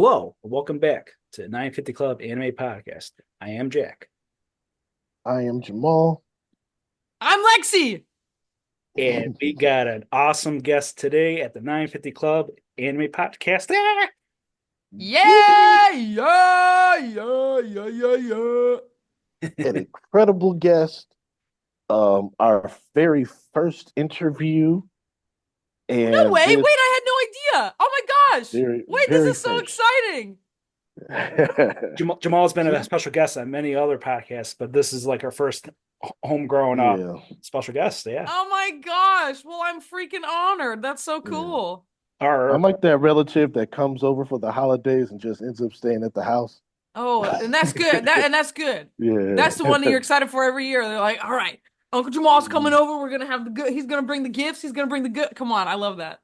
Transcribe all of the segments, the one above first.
Hello, and welcome back to 950 Club Anime Podcast. I am Jack, I am Jamaal. I'm Lexi. and we got an awesome guest today at the 950 Club Anime Podcast. Yeah, yeah, yeah, yeah, yeah, yeah. An incredible guest. Our very first interview, No and way. Wait, this I had no idea. Oh my gosh. very, Wait, this very is so first. exciting. Jamal's been a special guest on many other podcasts, but this is like our first homegrown Yeah, special guest. Yeah. Oh my gosh. Well, I'm freaking honored. That's so yeah. cool. Our I'm like that relative that comes over for the holidays and just ends up staying at the house. Oh, and that's good. That's good. Yeah. That's the one that you're excited for every year. They're like, all right, Uncle Jamal's coming over. We're gonna have the good. He's gonna bring the gifts. He's gonna bring the good. Come on, I love that.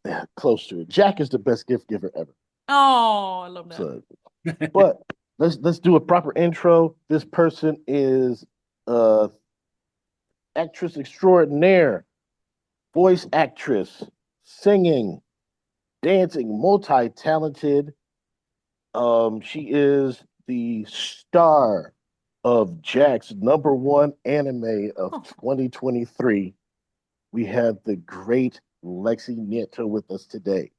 Yeah, close to it. Jack is the best gift giver ever. Oh, I love that. So, but let's do a proper intro. This person is uh actress extraordinaire, voice actress, singing, dancing, multi-talented. She is the star of Jack's number one anime of Oh, 2023. We have the great Lexi Nieto with us today.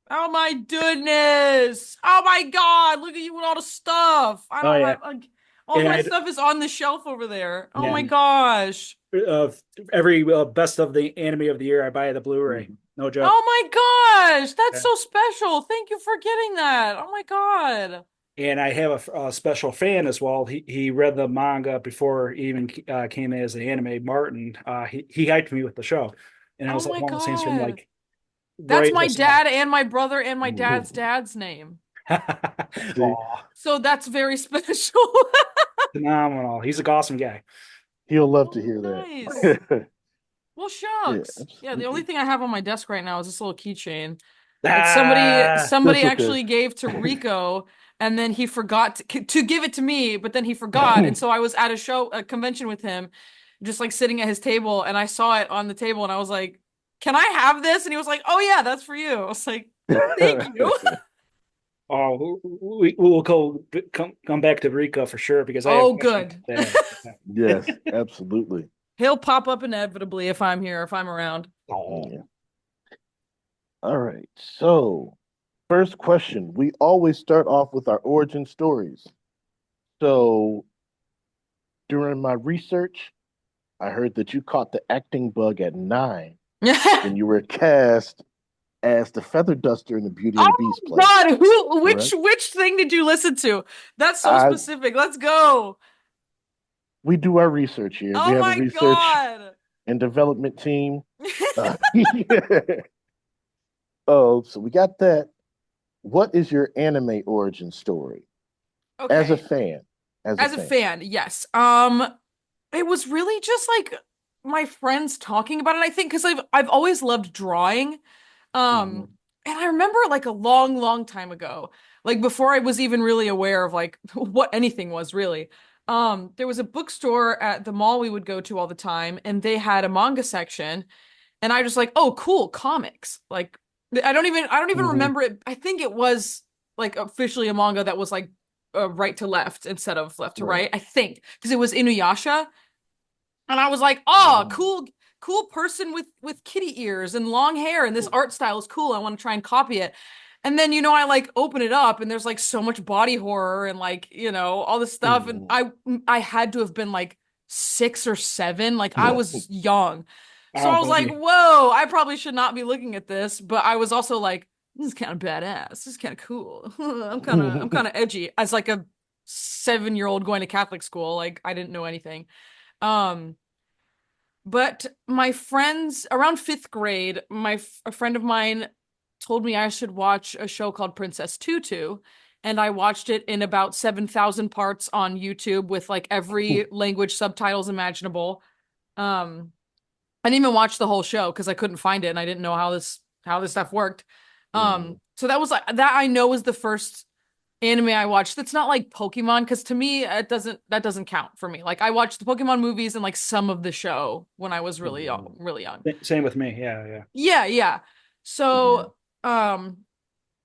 oh my goodness. Oh my God. Look at you with all the stuff. I oh don't yeah, have like all of and my stuff is on the shelf over there. Oh yeah, my gosh. uh, every best of the anime of the year, I buy the Blu-ray. Mhm. No joke. Oh my gosh. That's Yeah. so special. Thank you for getting that. Oh my God. And I have a special fan as well. He read the manga before it even came as an anime. Martin, he hyped me with the show, and I Oh was like my one of those things from God. like That's right in my the center. dad and my brother and my dad's Mhm. dad's name. See, Aw, So that's very special. phenomenal. He's a awesome guy. he'll love to Oh, hear nice. that. Well, Yeah, shucks. Yeah, the only absolutely. thing I have on my desk right now is this little keychain that somebody Ah, somebody That's okay. actually gave to Rico, and then he forgot to give it to me, but then he forgot, and so I was at a convention with him, just like sitting at his table, and I saw it on the table, and I was like, "Can I have this?" And he was like, "Oh yeah, that's for you." I was like, "Thank you." oh, we'll come back to Rico for sure because I have Oh, questions good. about Yes, absolutely. He'll pop up inevitably if I'm here, if I'm around. Oh, Yeah. All right. So, first question. We always start off with our origin stories. So, during my research, I heard that you caught the acting bug at 9 when you were cast as the feather duster in the Beauty and Oh the Beast play, God, who correct? which thing did you listen to? That's so I specific. Let's go. We do our research here. We Oh have a my research God. and development team. Oh, so we got that. What is your anime origin story as a Okay. fan? As a As a fan. fan, yes. It was really just like my friends talking about it, I think, because I've always loved drawing. Um, Mhm. and I remember like a long, long time ago, like before I was even really aware of like what anything was really. There was a bookstore at the mall we would go to all the time, and they had a manga section, and I just like, oh, cool, comics. Like I don't even Mhm. remember it. I think it was like officially a manga that was like right to left instead of left to Right. right. I think because it was Inuyasha, and I was like, oh, Mhm. cool, cool person with kitty ears and long hair, and this art style is cool. I want to try and copy it. And then I like open it up, and there's like so much body horror and like all this stuff, and Mhm. I had to have been like 6 or 7, like I was young. I So I don't was blame like, you. whoa, I probably should not be looking at this, but I was also like, this is kind of badass. This is kind of cool. I'm kind of edgy as like a 7-year old going to Catholic school. Like I didn't know anything. Um, but my friends around fifth grade, a friend of mine told me I should watch a show called Princess Tutu, and I watched it in about 7,000 parts on YouTube with like every language subtitles imaginable. Um, I didn't even watch the whole show because I couldn't find it and I didn't know how this stuff worked. Mhm. So that was like that I know was the first anime I watched that's not like Pokemon because to me that doesn't count for me. Like I watched the Pokemon movies and like some of the show when I was really young, Mhm. really young. Same with me. Yeah, yeah. Yeah, yeah. Yeah. So um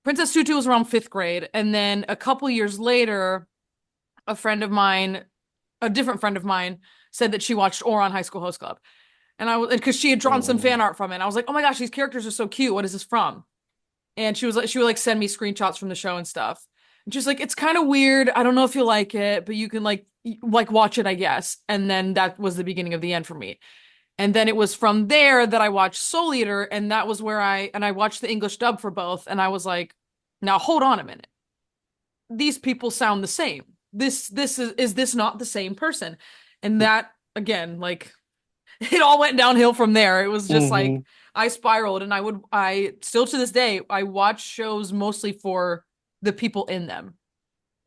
Princess Tutu was around 5th grade, and then a couple years later, a friend of mine, a different friend of mine, said that she watched Ouran High School Host Club, and I was because she had drawn some fan art from it. And I was like, oh my gosh, these characters are so cute. What is this from? And she was like, she would like send me screenshots from the show and stuff. And she's like, it's kind of weird. I don't know if you'll like it, but you can like watch it, I guess. And then that was the beginning of the end for me. And then it was from there that I watched Soul Eater, and that was where I watched the English dub for both, and I was like, now hold on a minute. These people sound the same. This is this not the same person? And that again, like it all went downhill from there. It was just like I spiraled, and I still to this day I watch shows mostly for the people in them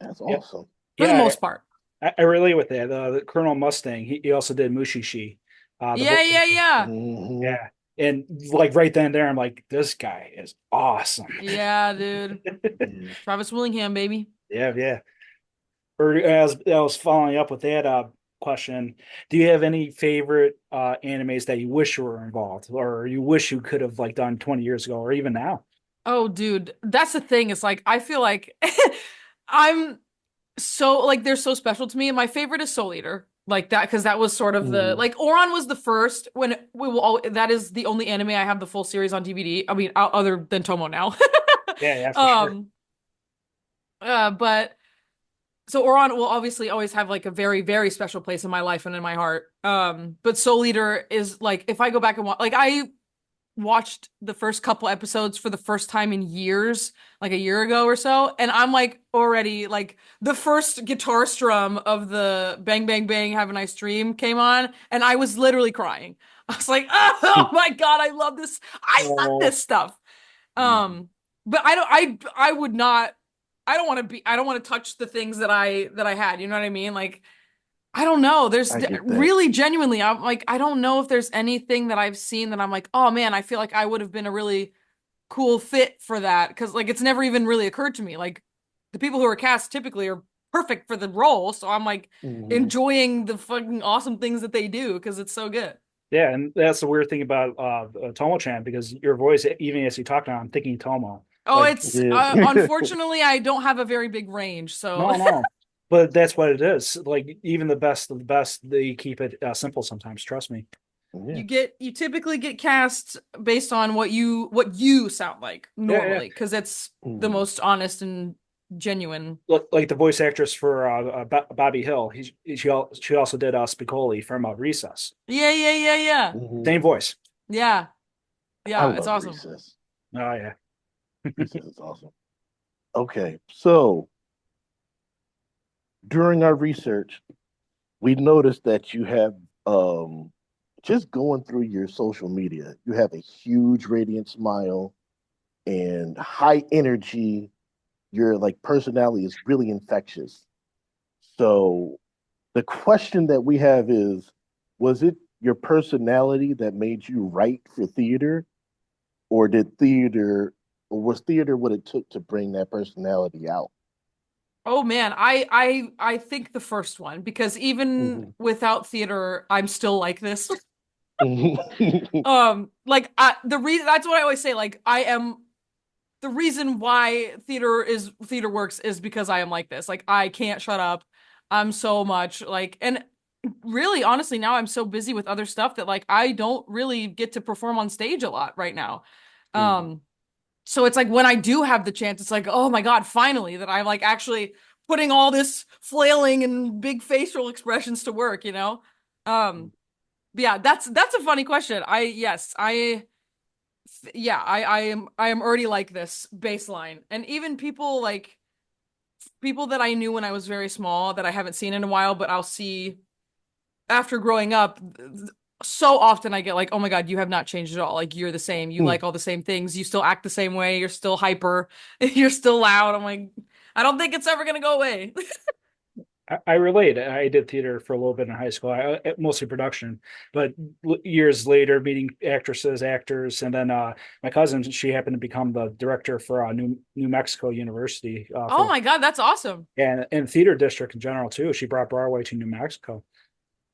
That's Yeah. awesome. for the Yeah, most part. I relate with that. The Colonel Mustang, he also did Mushishi. The Yeah, voice yeah, actor. yeah. Yeah. And like right then and there, I'm like, this guy is awesome. Yeah, dude. Yeah. Travis Willingham, baby. Yeah, yeah. Or as I was following up with that question, do you have any favorite animes that you wish you were involved, or you wish you could have like done 20 years ago, or even now? Oh, dude, that's the thing. It's like I feel like I'm so like they're so special to me. And my favorite is Soul Eater. Like that, because that was sort of the like Ouran was the first when we will all that is the only anime I have the full series on DVD. I mean, other than Tomo now. Yeah, yeah, for sure. But so Ouran will obviously always have like a very, very special place in my life and in my heart. But Soul Eater is like if I go back and watch like I watched the first couple episodes for the first time in years, like a year ago or so, and I'm like already like the first guitar strum of the Bang Bang Bang Have a Nice Dream came on, and I was literally crying. I was like, oh my God, I love this. I love Oh, this stuff. But I would not I don't want to touch the things that I had, you know what I mean? Like I don't know. There's I get that. really genuinely, I'm like, I don't know if there's anything that I've seen that I'm like, oh man, I feel like I would have been a really cool fit for that. Cause like it's never even really occurred to me. Like the people who are cast typically are perfect for the role. So I'm like enjoying the fucking awesome things that they do because it's so good. yeah, and that's the weird thing about Tomo-Chan because your voice, even as you talk now, I'm thinking Tomo. Oh, Like, it's Yeah. unfortunately I don't have a very big range. So no, no, but that's what it is. Like even the best of the best, they keep it simple sometimes. Trust me. Yeah. you typically get cast based on what you sound like Yeah, yeah. normally because it's the Mhm. most honest and genuine. Like the voice actress for Bobby Hill. She also did Spicoli from Recess. Yeah, yeah, yeah, yeah. Mhm. Same voice. Yeah. I Yeah, it's love awesome. Recess. Oh yeah. Recess is awesome. Okay, so during our research, we noticed that you have just going through your social media, you have a huge radiant smile and high energy. Your like personality is really infectious. So the question that we have is, was it your personality that made you write for theater, or did theater, or was theater what it took to bring that personality out? Oh man, I think the first one because even Mhm. without theater, I'm still like this. Mhm. Like the reason that's what I always say. Like I am the reason why theater works is because I am like this. Like I can't shut up. I'm so much like and really honestly now I'm so busy with other stuff that like I don't really get to perform on stage a lot right now. Um so it's like when I do have the chance it's like oh my God finally that I'm like actually putting all this flailing and big facial expressions to work, you know? Um but yeah, that's a funny question. I am already like this baseline. And even people like people that I knew when I was very small that I haven't seen in a while, but I'll see after growing up, so often I get like, oh my God, you have not changed at all. Like you're the same. You like all the same things. You still act the same way. You're still hyper. You're still loud. I'm like, I don't think it's ever gonna go away. I relate. I did theater for a little bit in high school, mostly production. But years later, meeting actresses, actors, and then my cousin, she happened to become the director for New Mexico University Oh for my God, that's awesome. and theater district in general too. She brought Broadway to New Mexico.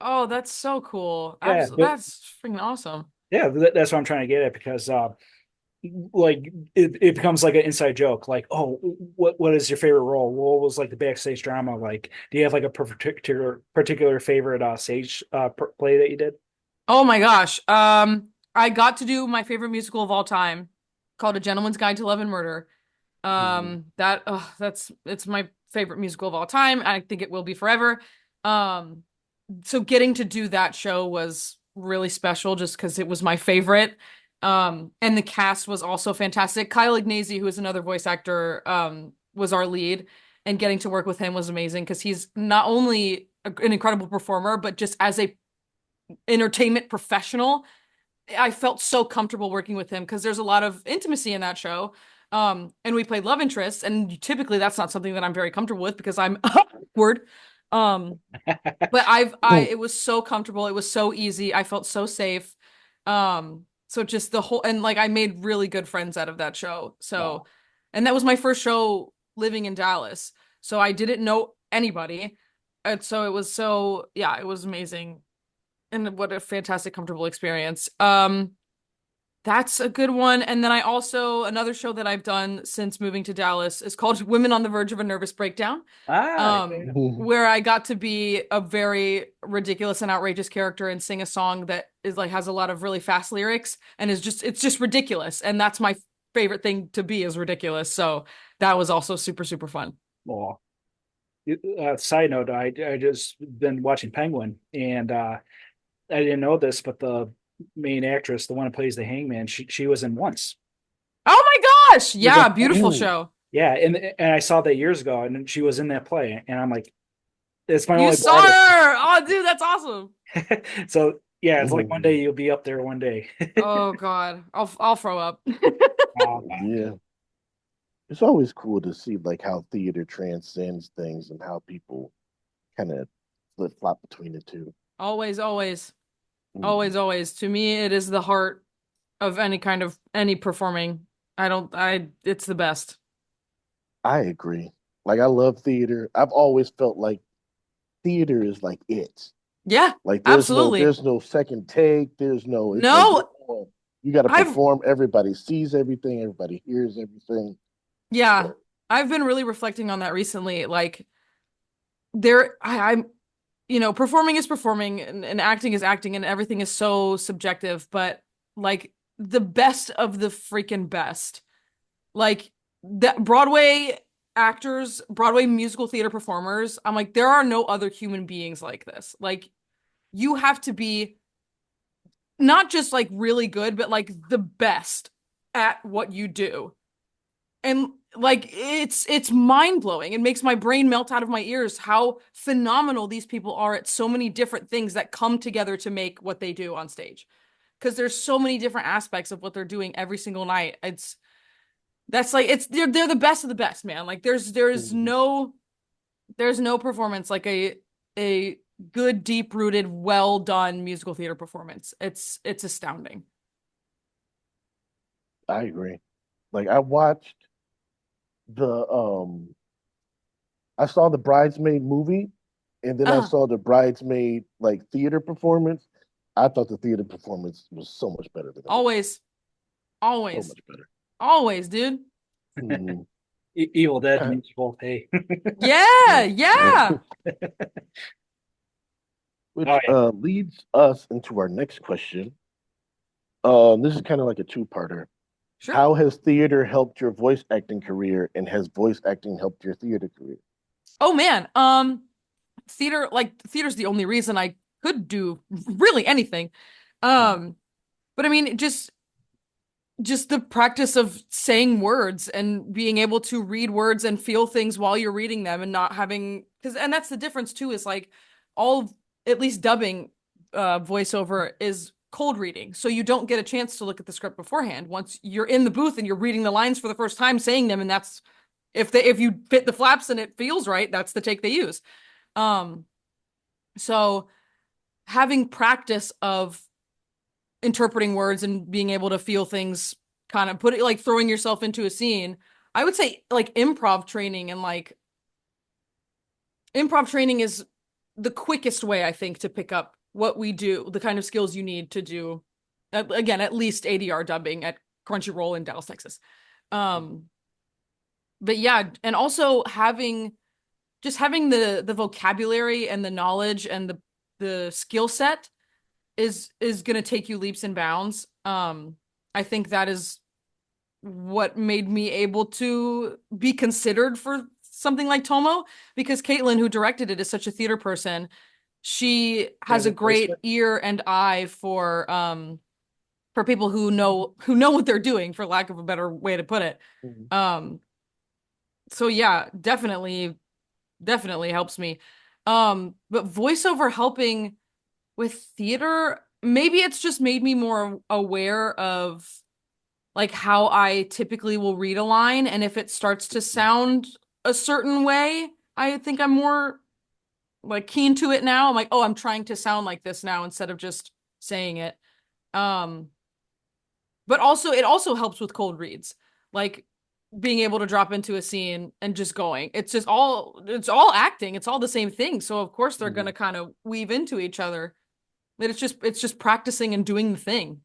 Oh, that's so cool. Yeah, Absolutely, but that's freaking awesome. yeah, that's what I'm trying to get at because like it becomes like an inside joke. Like, oh, what is your favorite role? What was like the backstage drama? Like, do you have like a particular favorite stage play that you did? Oh my gosh. I got to do my favorite musical of all time called A Gentleman's Guide to Love and Murder. Mhm. That's it's my favorite musical of all time. I think it will be forever. Um, so getting to do that show was really special just because it was my favorite. And the cast was also fantastic. Kyle Ignazi, who is another voice actor, was our lead, and getting to work with him was amazing because he's not only an incredible performer, but just as a entertainment professional, I felt so comfortable working with him because there's a lot of intimacy in that show. And we played love interests, and typically that's not something that I'm very comfortable with because I'm awkward. Um, but it was so comfortable. It was so easy. I felt so safe. So just the whole, and like I made really good friends out of that show. So, Wow. and that was my first show living in Dallas. So I didn't know anybody. And so it was so, yeah, it was amazing. And what a fantastic, comfortable experience. That's a good one. And then I also, another show that I've done since moving to Dallas is called Women on the Verge of a Nervous Breakdown, Yeah. Mhm. where I got to be a very ridiculous and outrageous character and sing a song that is like has a lot of really fast lyrics and it's just ridiculous. And that's my favorite thing to be is ridiculous. So that was also super, super fun. Well, side note, I just been watching Penguin, and I didn't know this, but the main actress, the one who plays the Hangman, she was in Once. Oh my gosh. She was in Yeah, beautiful Once. Ooh. show. Yeah, and I saw that years ago, and she was in that play, and I'm like, it's my You only saw blog. her. Oh, dude, that's awesome. So yeah, it's like one day Mhm. you'll be up there one day. Oh God. I'll throw up. Yeah. It's always cool to see like how theater transcends things and how people kind of flip flop between the two. Always, always, Mhm. always, always. To me, it is the heart of any performing. It's the best. I agree. Like I love theater. I've always felt like theater is like it. Yeah, Like absolutely. there's no second take. There's no. It's like No, you got to I've, perform. Everybody sees everything. Everybody hears everything. yeah, So, I've been really reflecting on that recently. Like, I'm, performing is performing and acting is acting and everything is so subjective, but like the best of the freaking best. Like that Broadway actors, Broadway musical theater performers, I'm like, there are no other human beings like this. Like, you have to be not just like really good, but like the best at what you do. And like it's mind-blowing. It makes my brain melt out of my ears how phenomenal these people are at so many different things that come together to make what they do on stage. Because there's so many different aspects of what they're doing every single night. That's like they're the best of the best, man. Like mhm. there's no performance like a good, deep-rooted, well done musical theater performance. It's astounding. I agree. Like I watched the I saw the Bridesmaid movie, and then I Uh, saw the Bridesmaid like theater performance. I thought the theater performance was so much better than the movie. always, So always, much better. always, dude. Mhm. Evil Dead musical. Hey, Yeah, Yeah. yeah. oh Which yeah. leads us into our next question. This is kind of like a two-parter. Sure. How has theater helped your voice acting career, and has voice acting helped your theater career? Oh man. Theater's the only reason I could do really anything. Mhm. But I mean, just the practice of saying words and being able to read words and feel things while you're reading them and not having because and that's the difference too is like all at least dubbing voiceover is cold reading. So you don't get a chance to look at the script beforehand. Once you're in the booth and you're reading the lines for the first time, saying them, and that's if you fit the flaps and it feels right, that's the take they use. Um, so having practice of interpreting words and being able to feel things kind of put it like throwing yourself into a scene. I would say like improv training is the quickest way I think to pick up what we do, the kind of skills you need to do again, at least ADR dubbing at Crunchyroll in Dallas, Texas. Um, but yeah, and also having the vocabulary and the knowledge and the skill set is going to take you leaps and bounds. I think that is what made me able to be considered for something like Tomo, because Caitlin, who directed it, is such a theater person. She has a Private great placement. ear and eye for people who know what they're doing, for lack of a better way to put it. Mhm. Um, so yeah, definitely helps me. But voiceover helping with theater, maybe it's just made me more aware of like how I typically will read a line, and if it starts to sound a certain way, I think I'm more like keen to it now. I'm like, oh, I'm trying to sound like this now instead of just saying it. Um, but also it also helps with cold reads. Like being able to drop into a scene and just going. It's all acting. It's all the same thing. So of course they're Mhm. gonna kind of weave into each other. But it's just practicing and doing the thing.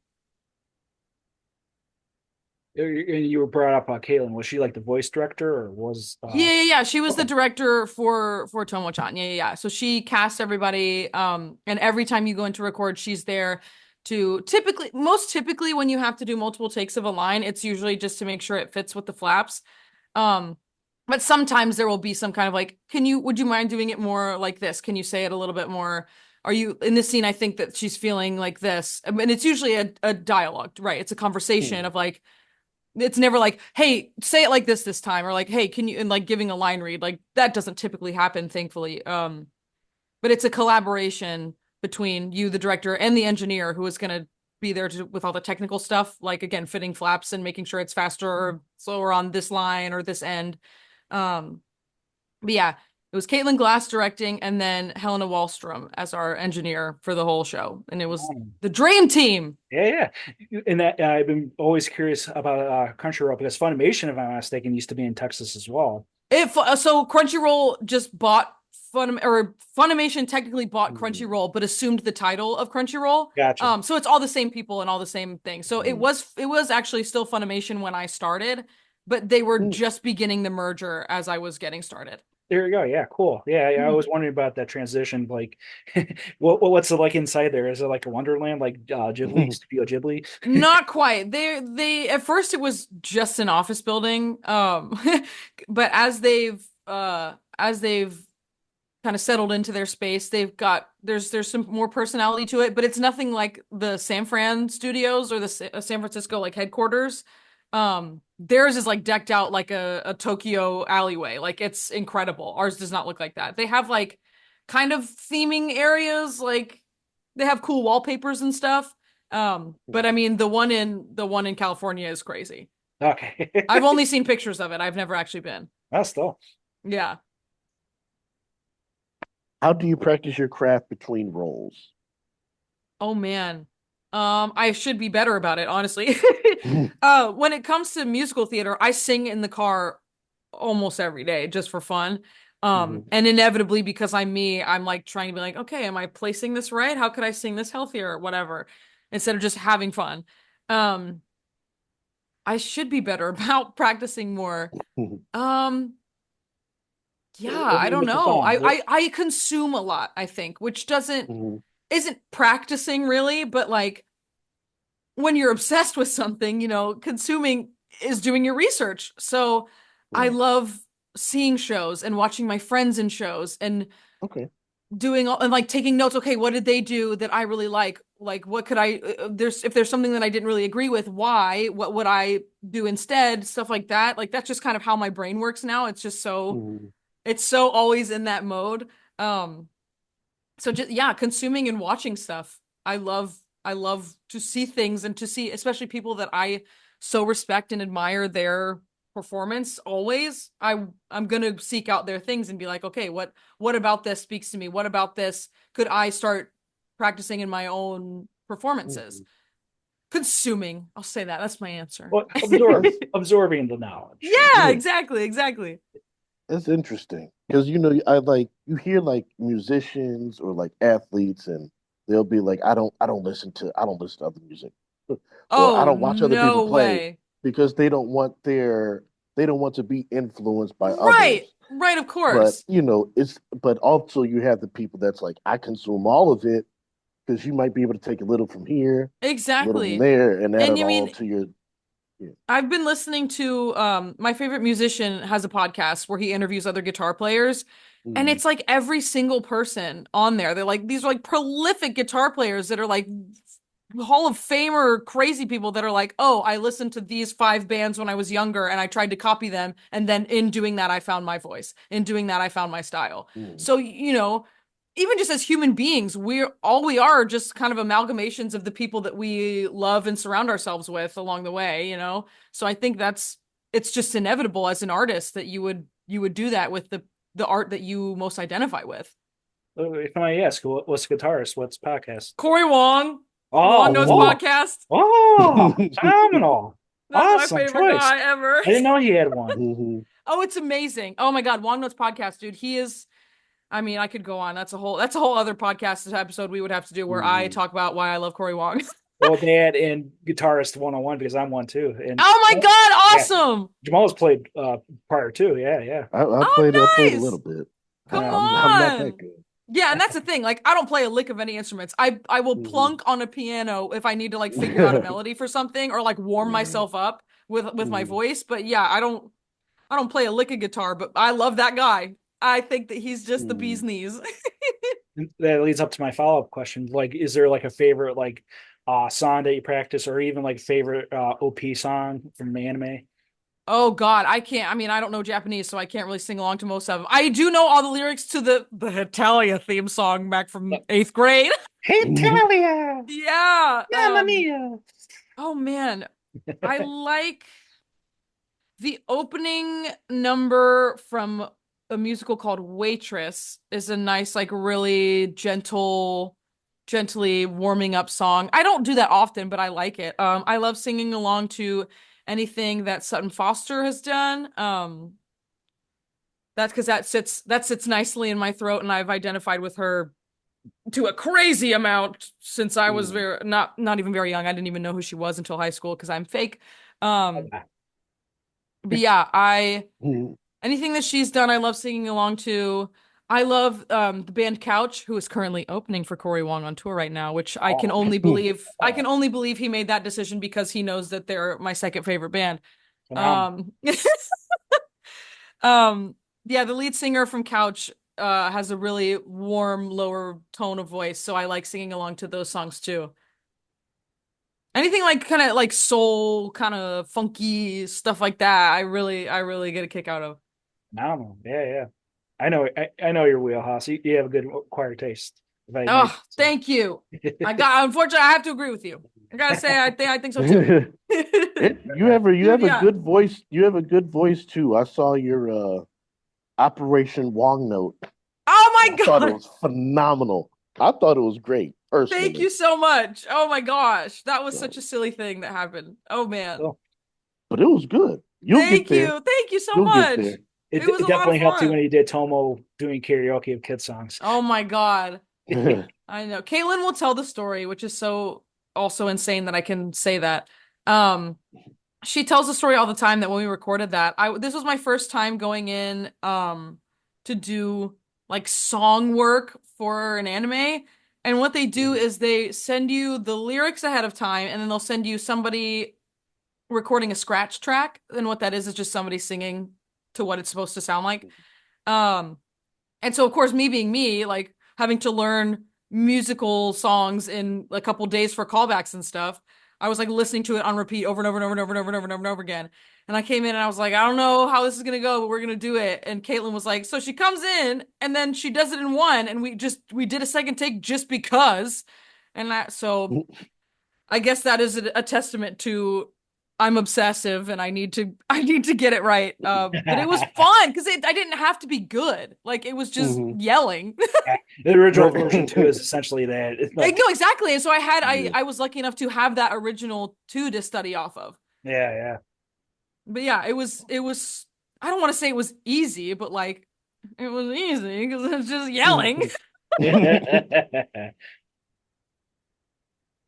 You were brought up on Caitlin. Was she like the voice director, or was Yeah. She was the okay? director for Tomo-Chan. Yeah. So she casts everybody. And every time you go into record, she's there to most typically when you have to do multiple takes of a line, it's usually just to make sure it fits with the flaps. Um, but sometimes there will be some kind of like, would you mind doing it more like this? Can you say it a little bit more? Are you in this scene? I think that she's feeling like this. I mean, it's usually a dialogue, right? It's a conversation Mhm. of like, it's never like, hey, say it like this time, or like, hey, can you, and like giving a line read. Like that doesn't typically happen, thankfully. But it's a collaboration between you, the director, and the engineer who is gonna be there with all the technical stuff, like again, fitting flaps and making sure it's faster or slower on this line or this end. Um, but yeah, it was Caitlin Glass directing, and then Helena Wallstrom as our engineer for the whole show, and it was the dream team. Yeah, yeah. And that I've been always curious about Crunchyroll because Funimation, if I'm not mistaken, used to be in Texas as well. So Crunchyroll just bought Funimation technically bought Mhm. Crunchyroll, but assumed the title of Crunchyroll. Gotcha. So it's all the same people and all the same thing. So it Mhm. was it was actually still Funimation when I started, but they were Mhm. just beginning the merger as I was getting started. There you go. Yeah, cool. Yeah, yeah, I Hmm. was wondering about that transition. Like, what's it like inside there? Is it like a Wonderland, like Ghibli, Studio Ghibli? Not quite. They At first it was just an office building. But as they've kind of settled into their space, there's some more personality to it, but it's nothing like the San Fran studios or the San Francisco like headquarters. Theirs is like decked out like a Tokyo alleyway. Like it's incredible. Ours does not look like that. They have like kind of theming areas, like they have cool wallpapers and stuff. But I mean the one in California is crazy. Okay. I've only seen pictures of it. I've never actually been. That's still. Yeah. How do you practice your craft between roles? Oh man. I should be better about it, honestly. When it comes to musical theater, I sing in the car almost every day just for fun. Mhm. And inevitably because I'm me, I'm like trying to be like, okay, am I placing this right? How could I sing this healthier? Whatever, instead of just having fun. Um, I should be better about practicing more. Um, yeah, What do you I mean don't with the know. fun? I consume a lot, I think, which doesn't Mhm. isn't practicing really, but like when you're obsessed with something, consuming is doing your research. So I Yeah. love seeing shows and watching my friends in shows and Okay. doing all and like taking notes. Okay, what did they do that I really like? Like, what could I, if there's something that I didn't really agree with, why? What would I do instead? Stuff like that. Like, that's just kind of how my brain works now. Mhm. It's so always in that mode. Um, so just yeah, consuming and watching stuff. I love to see things and to see especially people that I so respect and admire their performance always. I'm gonna seek out their things and be like, okay, what about this speaks to me? What about this could I start practicing in my own performances? Mhm. Consuming. I'll say that. That's my answer. Well, That's absorbing the knowledge. Yeah, yeah. exactly. That's interesting because I like you hear like musicians or like athletes and they'll be like I don't listen to other music or I Oh, don't watch other people no play. way. because they don't want to be influenced by Right, others. right, of But course. but also you have the people that's like, I consume all of it because you might be able to take a little from here, a little from Exactly. there, and add And it you all mean, to your. Yeah. I've been listening to my favorite musician has a podcast where he interviews other guitar players, and Mm, it's like every single person on there. They're like these are like prolific guitar players that are like Hall of Famer crazy people that are like, "Oh, I listened to these five bands when I was younger and I tried to copy them, and then in doing that I found my voice. In doing that I found my style." mm, So, even just as human beings, we are just kind of amalgamations of the people that we love and surround ourselves with along the way. So I think it's just inevitable as an artist that you would do that with the art that you most identify with. If I may ask, what's the guitarist? What's podcast? Corey Wong, Wong Oh, Knows mm. oh, Podcast. oh, phenomenal. That's my Awesome favorite choice. guy ever. I didn't know he had one. Mhm. Oh, it's amazing. Oh my God, Wong Knows Podcast, dude. He is, I mean, I could go on. That's a whole other podcast episode we would have to do where I Mhm. talk about why I love Corey Wong. Well, dad and guitarist 101 because I'm one too. And Oh my God, yeah, awesome. Jamal's played prior too. Yeah, yeah. I played a Oh, little nice. bit. Come I'm not that on. good. Yeah, and that's the thing. Like, I don't play a lick of any instruments. I will Mhm. plunk on a piano if I need to like figure out a melody for something or like warm Yeah. myself up with my Mhm. voice. But yeah, I don't play a lick of guitar, but I love that guy. I think that he's just the bee's Mhm. knees. And that leads up to my follow-up question. Like, is there like a favorite like song that you practice or even like favorite OP song from the anime? Oh God, I can't. I mean, I don't know Japanese, so I can't really sing along to most of them. I do know all the lyrics to the Hetalia theme song back from eighth grade. Hey, Talia! Yeah. Mamma mia! Oh man, I like the opening number from a musical called Waitress is a nice, like really gently warming up song. I don't do that often, but I like it. I love singing along to anything that Sutton Foster has done. That's because that sits nicely in my throat, and I've identified with her to a crazy amount since I was Mhm. very not even very young. I didn't even know who she was until high school because I'm fake. Um, but yeah, I Mhm. anything that she's done, I love singing along to. I love the band Couch, who is currently opening for Corey Wong on tour right now, which I can Oh, only believe. I can oh, only believe he made that decision because he knows that they're my second favorite band. phenomenal. Um, um, yeah, the lead singer from Couch has a really warm, lower tone of voice, so I like singing along to those songs too. Anything like kind of like soul, kind of funky stuff like that, I really get a kick out of. Phenomenal. Yeah, yeah. I know your wheelhouse. You have a good choir taste, if I may Oh, say. thank you. Unfortunately, I have to agree with you. I gotta say, I think so too. You Dude, have a yeah. good voice. You have a good voice too. I saw your Operation Wong Note, Oh and my I thought it God. was phenomenal. I thought it was great, Thank personally. you so much. Oh my gosh. That was such So, a silly thing that happened. Oh man. Cool. but it was good. You'll get Thank there. you. Thank you so You'll get much. there. It It was a lot of definitely helped you when fun. you did Tomo doing karaoke of kid songs. Oh my God. I know. Caitlin will tell the story, which is so also insane that I can say that. Um, she tells the story all the time that when we recorded that, this was my first time going in to do like song work for an anime. And what they do is they send you the lyrics ahead of time, and then they'll send you somebody recording a scratch track. And what that is just somebody singing to what it's supposed to sound like. Um, and so, of course, me being me, like having to learn musical songs in a couple days for callbacks and stuff, I was like listening to it on repeat over and over and over and over and over and over and over and over again. And I came in and I was like, I don't know how this is gonna go, but we're gonna do it. And Caitlin was like, so she comes in and then she does it in one, and we did a second take just because. And I guess that is a testament to I'm obsessive and I need to get it right. But it was fun because I didn't have to be good. Like it was just Mhm. yelling. The original No. version too is essentially that. It's No, like, exactly. And so I had I Yeah. I was lucky enough to have that original two to study off of. yeah, But yeah, it was I don't want to say it was easy, but like it was easy because it's just yelling. yeah.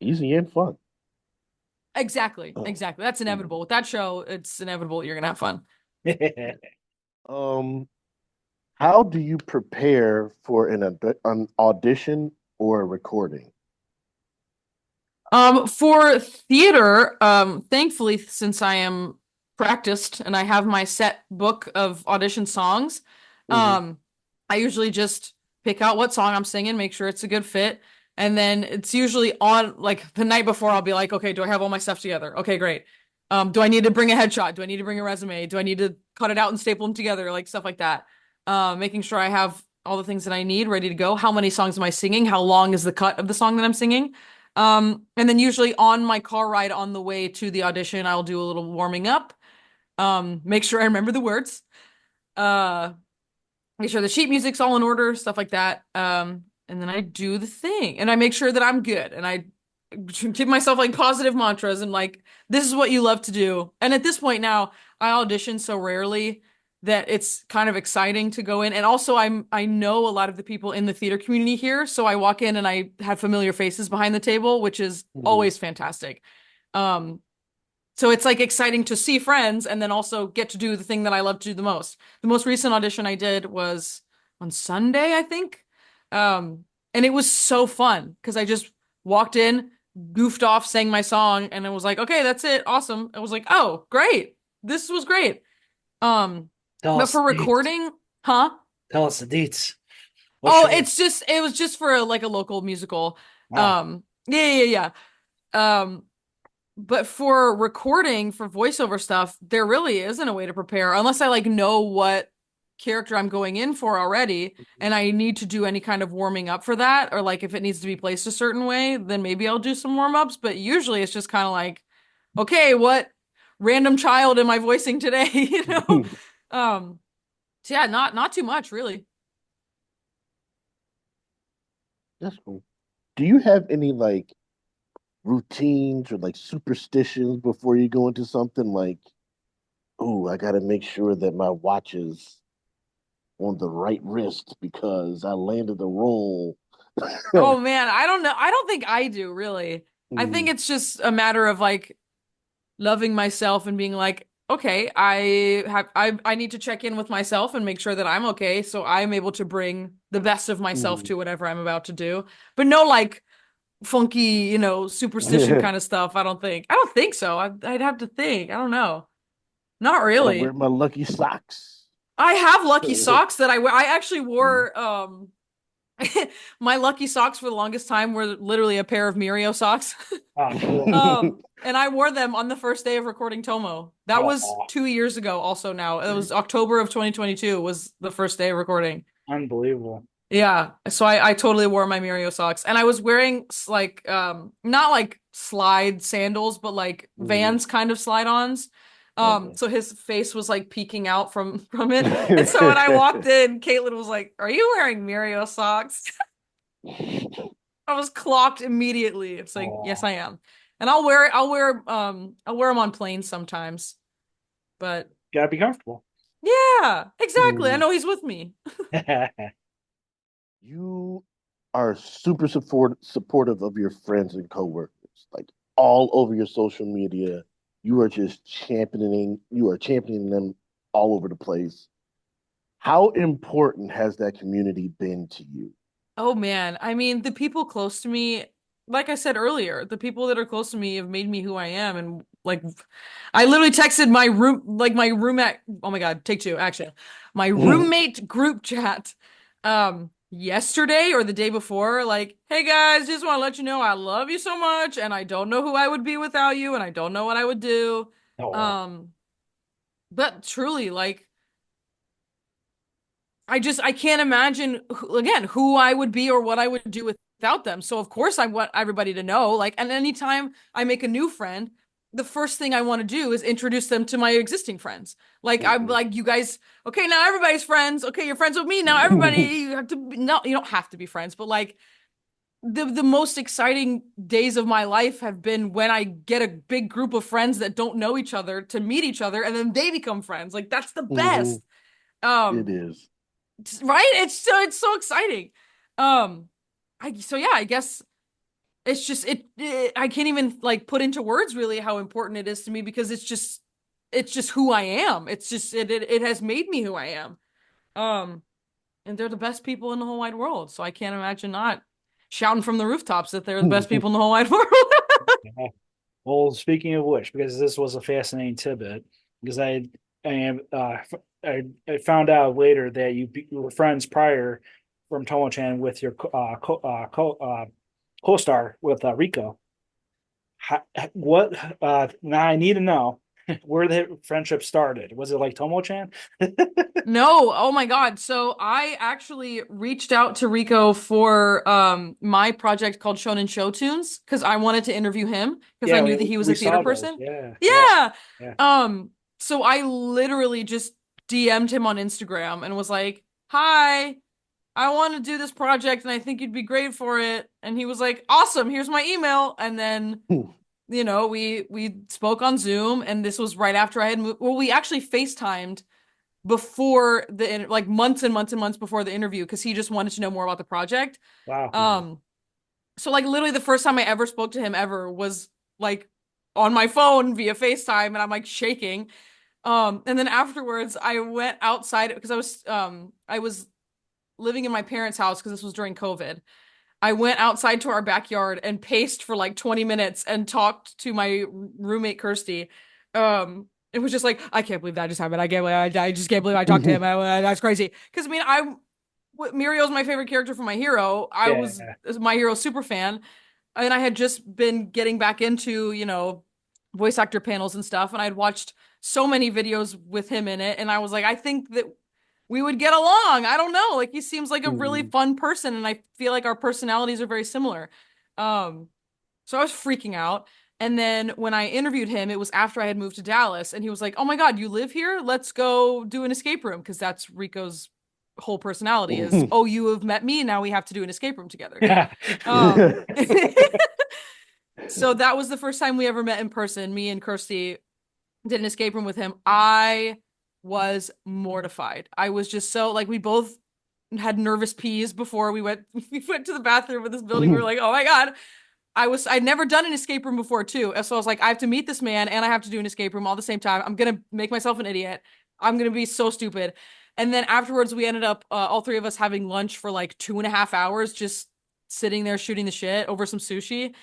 Easy and fun. Exactly. Oh. Exactly. That's Mhm. inevitable. With that show, it's inevitable you're gonna have fun. Um, how do you prepare for an audition or a recording? For theater, thankfully, since I am practiced and I have my set book of audition songs, Hmm. I usually just pick out what song I'm singing, make sure it's a good fit, and then it's usually on like the night before I'll be like, okay, do I have all my stuff together? Okay, great. Do I need to bring a headshot? Do I need to bring a resume? Do I need to cut it out and staple them together? Like stuff like that. Making sure I have all the things that I need ready to go. How many songs am I singing? How long is the cut of the song that I'm singing? And then usually on my car ride on the way to the audition, I'll do a little warming up. Make sure I remember the words. Uh, Make sure the sheet music's all in order, stuff like that. And then I do the thing, and I make sure that I'm good, and I give myself like positive mantras and like this is what you love to do. And at this point now, I audition so rarely that it's kind of exciting to go in. And also I know a lot of the people in the theater community here, so I walk in and I have familiar faces behind the table, which is Hmm. always fantastic. Um, so it's like exciting to see friends and then also get to do the thing that I love to do the most. The most recent audition I did was on Sunday, I think. And it was so fun because I just walked in, goofed off, sang my song, and it was like, okay, that's it. Awesome. I was like, oh, great. This was great. Um, Tell but us for the deets. recording, huh? Tell us the deets. What Oh, show? it was just for like a local musical. Ah, Yeah. But for recording for voiceover stuff, there really isn't a way to prepare unless I like know what character I'm going in for already and I need to do any kind of warming up for that or like if it needs to be placed a certain way, then maybe I'll do some warm ups, but usually it's just kind of like, okay, what random child am I voicing today, you know? Um so yeah, not too much really. That's cool. Do you have any like routines or like superstitions before you go into something like, oh, I got to make sure that my watch is on the right wrist because I landed the roll. Oh man, I don't know. I don't think I do really. I think Mm, it's just a matter of like loving myself and being like, okay, I need to check in with myself and make sure that I'm okay, so I'm able to bring the best of myself mm. to whatever I'm about to do. But no like funky, superstition kind of stuff. I don't think. I don't think so. I'd have to think. I don't know. Not Gotta wear really. my lucky socks. I have lucky socks that I wear. I actually wore my lucky socks for the longest time were literally a pair of Mirio socks. ah, cool. And I wore them on the first day of recording Tomo. That was Oh, 2 years ago, also now. It was October of 2022 was the first day of recording. unbelievable. Yeah. So I totally wore my Mirio socks. And I was wearing like not like slide sandals, but like Mm, Vans kind of slide-ons. okay. So his face was like peeking out from it. And so when I walked in, Caitlin was like, "Are you wearing Mirio socks?" I was clocked immediately. It's like, yes, Oh, I am. And I'll wear them on planes sometimes. But gotta be comfortable. yeah, exactly. I Mm. know he's with me. You are super supportive of your friends and coworkers, like all over your social media. You are championing them all over the place. How important has that community been to you? Oh man, I mean, the people close to me, like I said earlier, the people that are close to me have made me who I am. And like, I literally texted my roommate. Oh my God, take two, action. My roommate group chat, yesterday or the day before, like, hey guys, just want to let you know I love you so much, and I don't know who I would be without you, and I don't know what I would do. Oh, Um, but truly, like. I can't imagine again who I would be or what I would do without them. So of course I want everybody to know. Like, and anytime I make a new friend, the first thing I want to do is introduce them to my existing friends. Like I'm Mhm. like, you guys, okay, now everybody's friends. Okay, you're friends with me. Now everybody, you have to no, you don't have to be friends, but like the most exciting days of my life have been when I get a big group of friends that don't know each other to meet each other and then they become friends. Like that's the Mhm. best. It Um is. right? It's so exciting. Um, I so yeah, I guess it's just I can't even like put into words really how important it is to me because it's just who I am. It's just it has made me who I am. Um, and they're the best people in the whole wide world. So I can't imagine not shouting from the rooftops that they're the best people in the whole wide world. Yeah. Well, speaking of which, because this was a fascinating tidbit, because I am I found out later that you were friends prior from Tomo-Chan with your co-star with Rico. What now I need to know where the friendship started. Was it like Tomo-Chan? No, oh my God. So I actually reached out to Rico for my project called Shonen Show Tunes because I wanted to interview him because I Yeah, knew that he was a we theater saw those. person. Yeah, yeah, Yeah. yeah. So I literally just DM'd him on Instagram and was like, "Hi, I want to do this project and I think you'd be great for it." And he was like, "Awesome, here's my email." And then we spoke on Zoom, and this was right after I had moved. Well, we actually FaceTimed before like months and months and months before the interview because he just wanted to know more about the project. Wow. Um, so like literally the first time I ever spoke to him ever was like on my phone via FaceTime, and I'm like shaking. And then afterwards I went outside because I was living in my parents' house because this was during COVID. I went outside to our backyard and paced for like 20 minutes and talked to my roommate Kirsty. It was just like, I can't believe that just happened. I just can't believe I talked to him. That's crazy. Because I mean, Mirio's my favorite character from My Hero. I was Yeah. My Hero super fan, and I had just been getting back into, voice actor panels and stuff, and I'd watched so many videos with him in it, and I was like, I think that we would get along. I don't know. Like he seems like a really fun person, and I feel like our personalities are very similar. Um, so I was freaking out. And then when I interviewed him, it was after I had moved to Dallas, and he was like, "Oh my God, you live here? Let's go do an escape room." Because that's Rico's whole personality is, "Oh, you have met me, now we have to do an escape room together." Yeah. Um, so that was the first time we ever met in person. Me and Kirsty did an escape room with him. I was mortified. I was just so like we both had nervous peas before we went to the bathroom in this building. We were like, "Oh my God." I'd never done an escape room before too. So I was like, I have to meet this man and I have to do an escape room all at the same time. I'm gonna make myself an idiot. I'm gonna be so stupid. And then afterwards, we ended up all three of us having lunch for like 2.5 hours, just sitting there shooting the shit over some sushi.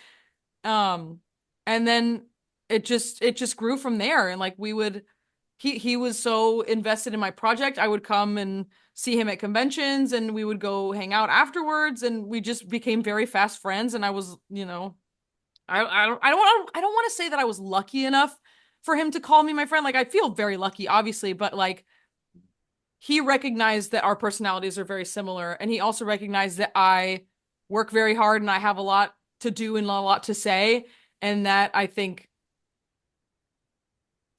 Um, and then it just grew from there. And like he was so invested in my project. I would come and see him at conventions, and we would go hang out afterwards, and we just became very fast friends. And I was, I don't want to say that I was lucky enough for him to call me my friend. Like I feel very lucky, obviously, but like he recognized that our personalities are very similar, and he also recognized that I work very hard and I have a lot to do and a lot to say, and that I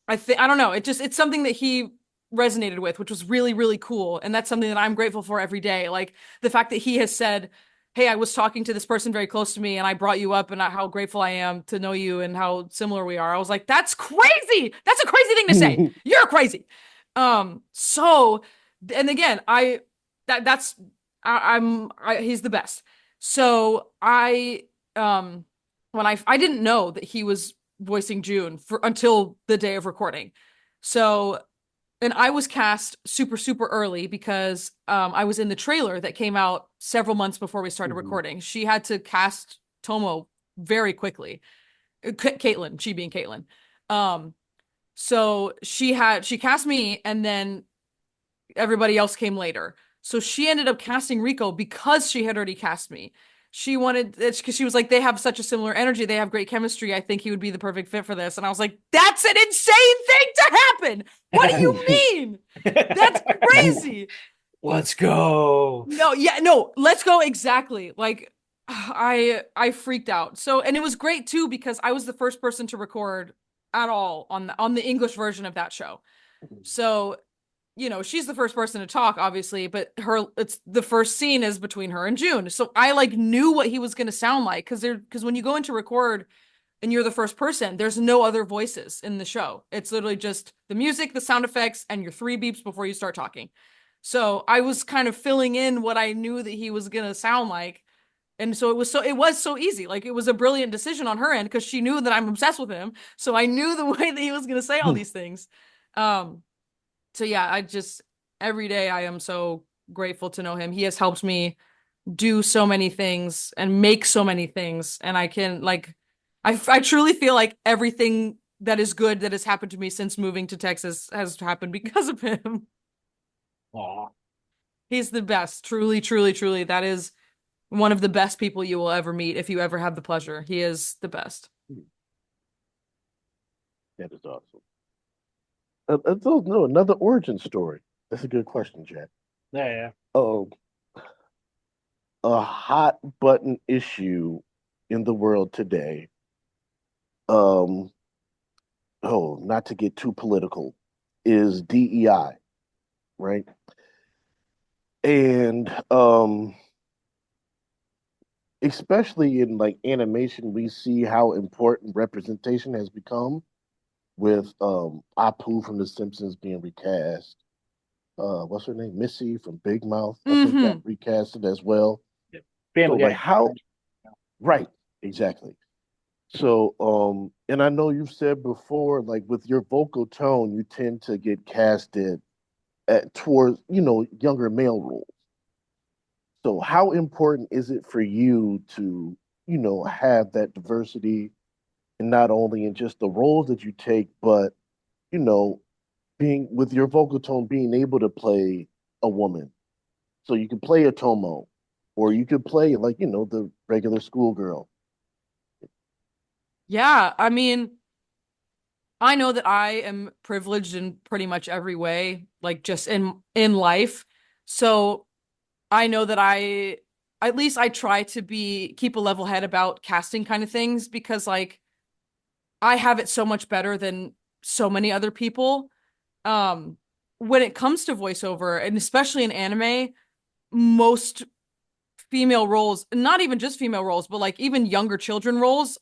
don't know, it's something that he resonated with, which was really really cool, and that's something that I'm grateful for every day. Like the fact that he has said, "Hey, I was talking to this person very close to me and I brought you up, and how grateful I am to know you and how similar we are." I was like, "That's crazy. That's a crazy thing to say. You're crazy." So and again, that's he's the best. So when I didn't know that he was voicing June for until the day of recording. So and I was cast super super early because I was in the trailer that came out several months before we started recording. She had to cast Tomo very quickly. Caitlin, she being Caitlin. Um, so she cast me, and then everybody else came later. So she ended up casting Rico because she had already cast me. She wanted it because she was like, they have such a similar energy. They have great chemistry. I think he would be the perfect fit for this. And I was like, that's an insane thing to happen. What do you mean? That's crazy. Let's go. No, yeah, no, let's go exactly. Like I freaked out. So and it was great too because I was the first person to record at all on the English version of that show. So she's the first person to talk, obviously, but it's the first scene is between her and June. So I like knew what he was going to sound like because when you go into record and you're the first person, there's no other voices in the show. It's literally just the music, the sound effects, and your 3 beeps before you start talking. So I was kind of filling in what I knew that he was going to sound like. And so it was so easy. Like it was a brilliant decision on her end because she knew that I'm obsessed with him. So I knew the way that he was gonna say all these things. Um, so yeah, I just every day I am so grateful to know him. He has helped me do so many things and make so many things. And I can like I truly feel like everything that is good that has happened to me since moving to Texas has happened because of him. Aw. He's the best. Truly, truly, truly. That is one of the best people you will ever meet if you ever have the pleasure. He is the best. That is awesome. No, another origin story. That's a good question, Jack. Yeah, yeah. Oh, a hot button issue in the world today. Um, oh, not to get too political, is DEI, right? And especially in like animation, we see how important representation has become with Apu from The Simpsons being recast. What's her name? Missy from Big Mouth, I think got Mm-hmm. recasted as well. Yeah. So Family like Guy. how right, exactly. So and I know you've said before, like with your vocal tone, you tend to get casted at towards, younger male roles. So how important is it for you to, have that diversity and not only in just the roles that you take, but you know, being with your vocal tone, being able to play a woman. So you could play a Tomo, or you could play like, the regular schoolgirl. Yeah, I mean, I know that I am privileged in pretty much every way, like just in life. So I know that I at least I try to be keep a level head about casting kind of things because like I have it so much better than so many other people. Um, when it comes to voiceover, and especially in anime, most female roles, not even just female roles, but like even younger children roles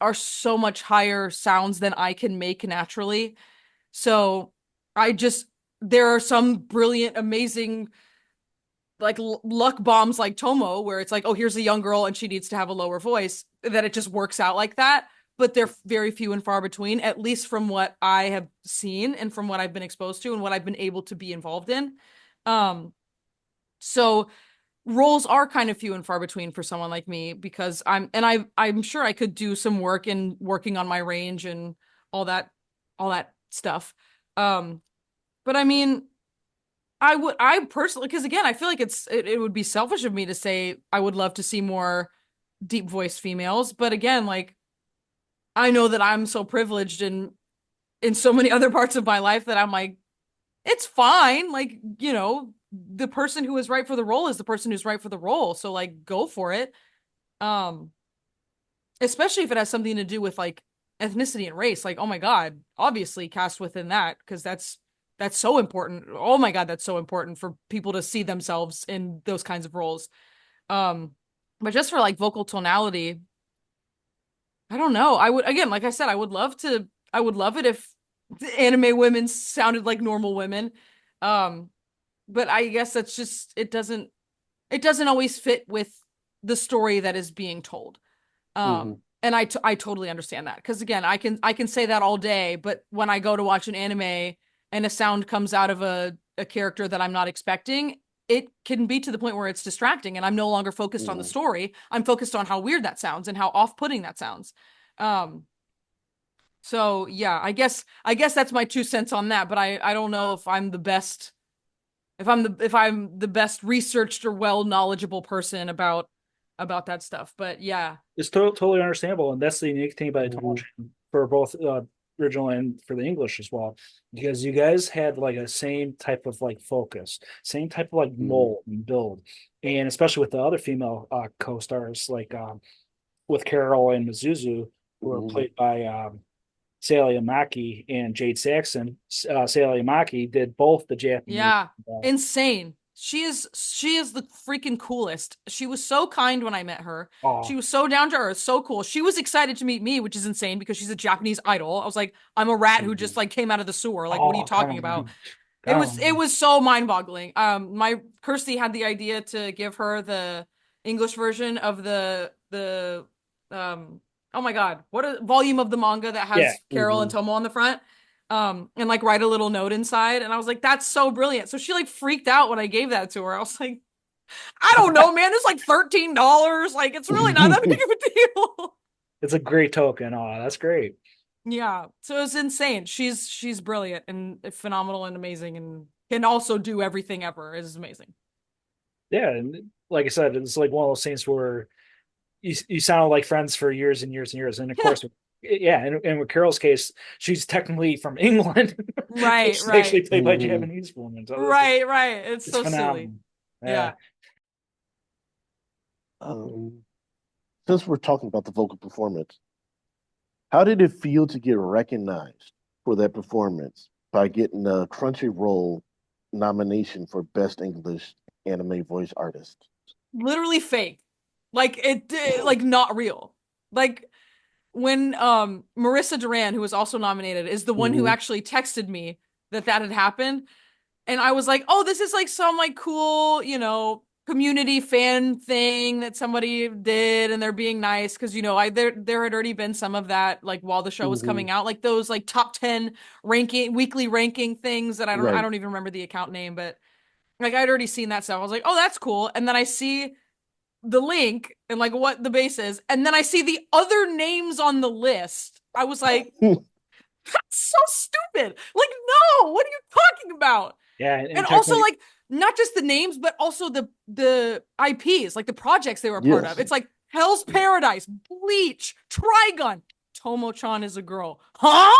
are so much higher sounds than I can make naturally. So I just there are some brilliant, amazing like luck bombs like Tomo, where it's like, oh, here's a young girl and she needs to have a lower voice, that it just works out like that. But they're very few and far between, at least from what I have seen and from what I've been exposed to and what I've been able to be involved in. Um, so roles are kind of few and far between for someone like me because I'm sure I could do some work in working on my range and all that all that stuff. Um, but I mean, I personally, because again, I feel like it would be selfish of me to say I would love to see more deep voiced females, but again, like I know that I'm so privileged in so many other parts of my life that I'm like, it's fine. Like, the person who is right for the role is the person who's right for the role. So like go for it. Um, especially if it has something to do with like ethnicity and race. Like, oh my God, obviously cast within that because that's so important. Oh my God, that's so important for people to see themselves in those kinds of roles. Um, but just for like vocal tonality, I don't know. I would again, like I said, I would love it if the anime women sounded like normal women. Um, but I guess that's just it doesn't always fit with the story that is being told. Mm-hmm. And I totally understand that because again, I can say that all day, but when I go to watch an anime and a sound comes out of a character that I'm not expecting, it can be to the point where it's distracting and I'm no longer focused on the Mm-hmm. story. I'm focused on how weird that sounds and how off-putting that sounds. Um, so yeah, I guess that's my 2 cents on that, but I don't know if I'm the best if I'm the best researched or well knowledgeable person about that stuff. But yeah. It's totally understandable, and that's the unique thing about Mm-hmm. Tomo-Chan for both original and for the English as well, because you guys had like a same type of like focus, same type of like Mm-hmm. mold and build, and especially with the other female co-stars like with Carol and Mizuzu, who were Mm-hmm. played by Sally Maki and Jade Saxon. Sally Maki did both the Japanese. Yeah, insane. She is the freaking coolest. She was so kind when I met her. She Oh, was so down to earth, so cool. She was excited to meet me, which is insane because she's a Japanese idol. I was like, I'm a rat who Mm-hmm. just like came out of the sewer. Like, what are you oh, come talking about? on, come It on. was so mind-boggling. My Kirsty had the idea to give her English version of the oh my God, what a volume of the manga that Yeah. has Carol and Hmm. Tomo on the front. And like write a little note inside. And I was like, that's so brilliant. So she like freaked out when I gave that to her. I was like, I don't know, man. It's like $13. Like, it's really not that big of a deal. It's a great token. Oh, that's great. Yeah. So it's insane. She's brilliant and phenomenal and amazing and can also do everything ever. It's amazing. Yeah, and like I said, it's like one of those things where you sound like friends for years and years and years. And of Yeah. course, yeah, and with Carol's case, she's technically from England. Right, She's actually right. played by a Japanese woman. So Right, right. It's it's so silly. phenomenal. Yeah. Yeah. Um, since we're talking about the vocal performance, how did it feel to get recognized for that performance by getting a Crunchyroll nomination for Best English Anime Voice Artist? Literally fake. Like like not real. Like when Marissa Duran, who was also nominated, is the one who Hmm. actually texted me that that had happened. And I was like, oh, this is like some like cool, community fan thing that somebody did and they're being nice because I there had already been some of that like while the show was Hmm. coming out, like those like top 10 ranking weekly ranking things that I Right. don't even remember the account name, but like I'd already seen that stuff. I was like, oh, that's cool. And then I see the link and like what the base is, and then I see the other names on the list. I was like, that's so stupid. Like, no, what are you talking about? Yeah. And And also technically, like not just the names, but also the IPs, like the projects they were a part of. Yes. It's like Hell's Paradise, Bleach, Trigun, Tomo-Chan is a girl. Huh?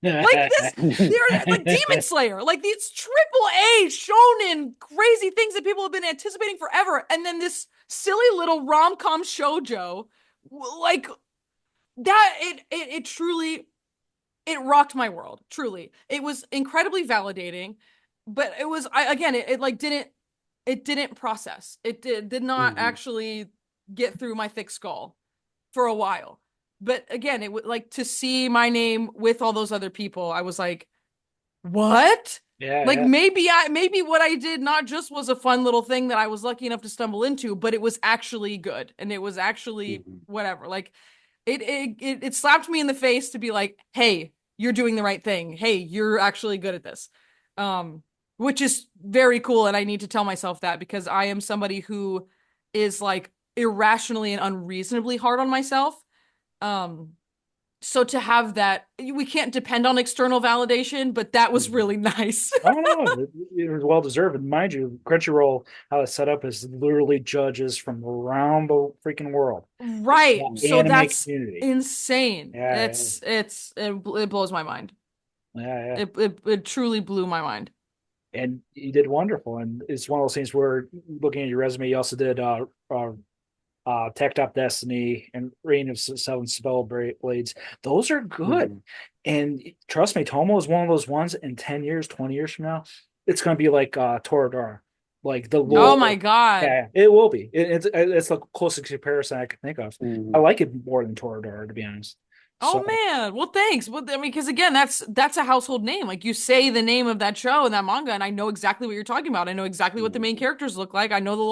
Like this, they're like Demon Slayer, like these triple A shonen crazy things that people have been anticipating forever. And then this silly little rom-com shoujo, like that, it truly it rocked my world. Truly. It was incredibly validating, but it was I again it like didn't process. It did not Hmm. actually get through my thick skull for a while. But again, it would like to see my name with all those other people. I was like, "What?" yeah, Like yeah. maybe what I did not just was a fun little thing that I was lucky enough to stumble into, but it was actually good and it was actually Hmm. whatever. Like it slapped me in the face to be like, hey, you're doing the right thing. Hey, you're actually good at this. Which is very cool. And I need to tell myself that because I am somebody who is like irrationally and unreasonably hard on myself. Um, so to have that, we can't depend on external validation, but that was Hmm. really nice. Oh no, it was well deserved. And mind you, Crunchyroll, how it's set up is literally judges from around the freaking world. Right. The So anime that's community. insane. Yeah, It blows my mind. yeah. It truly blew my mind. And you did wonderful. And it's one of those things where looking at your resume, you also did Tech Top Destiny and Reign of Seven Spellblades. Those are good. Hmm. And trust me, Tomo is one of those ones in 10 years, 20 years from now, it's going to be like Toradora. Like the Oh Yeah. my lore. God. Yeah, it will be. It's the closest comparison I can think of. I Hmm. like it more than Toradora, to be honest. Oh So, man. Well, thanks. Well, I mean, because again, that's a household name. Like you say the name of that show and that manga, and I know exactly what you're talking about. I know exactly what the main Hmm. characters look like. I know the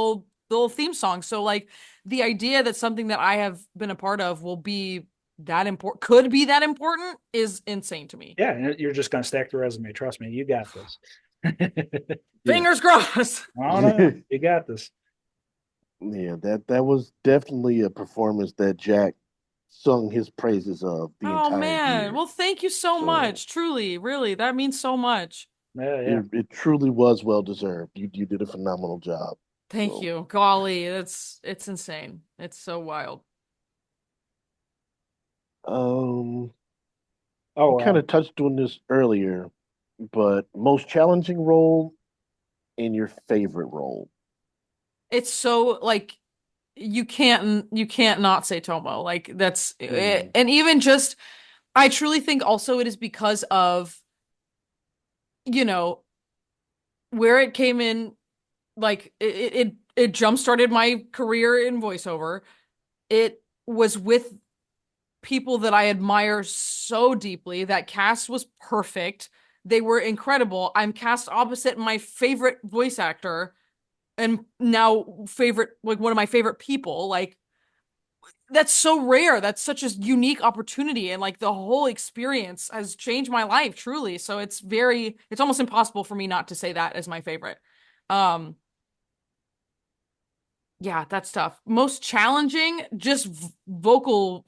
little theme song. So like the idea that something that I have been a part of will be that important, could be that important, is insane to me. yeah, and you're just going to stack the resume. Trust me, you got this. Yeah. Fingers crossed. I don't know. You got this. Yeah, that was definitely a performance that Jack sung his praises of the Oh entire man. year. Well, thank you so So much. Truly, really, that means so much. Yeah, yeah. it truly was well deserved. You did a phenomenal job. Thank So you. Golly, it's insane. It's so wild. um we Oh, kind of touched on this earlier, but most challenging role and your favorite role. It's so like you can't not say Tomo. Like that's Mm, and even just I truly think also it is because of, you know, where it came in, like it jump started my career in voiceover. It was with people that I admire so deeply. That cast was perfect. They were incredible. I'm cast opposite my favorite voice actor. and now favorite, like one of my favorite people. Like that's so rare. That's such a unique opportunity, and like the whole experience has changed my life truly. So it's almost impossible for me not to say that as my favorite. Um, yeah, that's tough. Most challenging, just vocal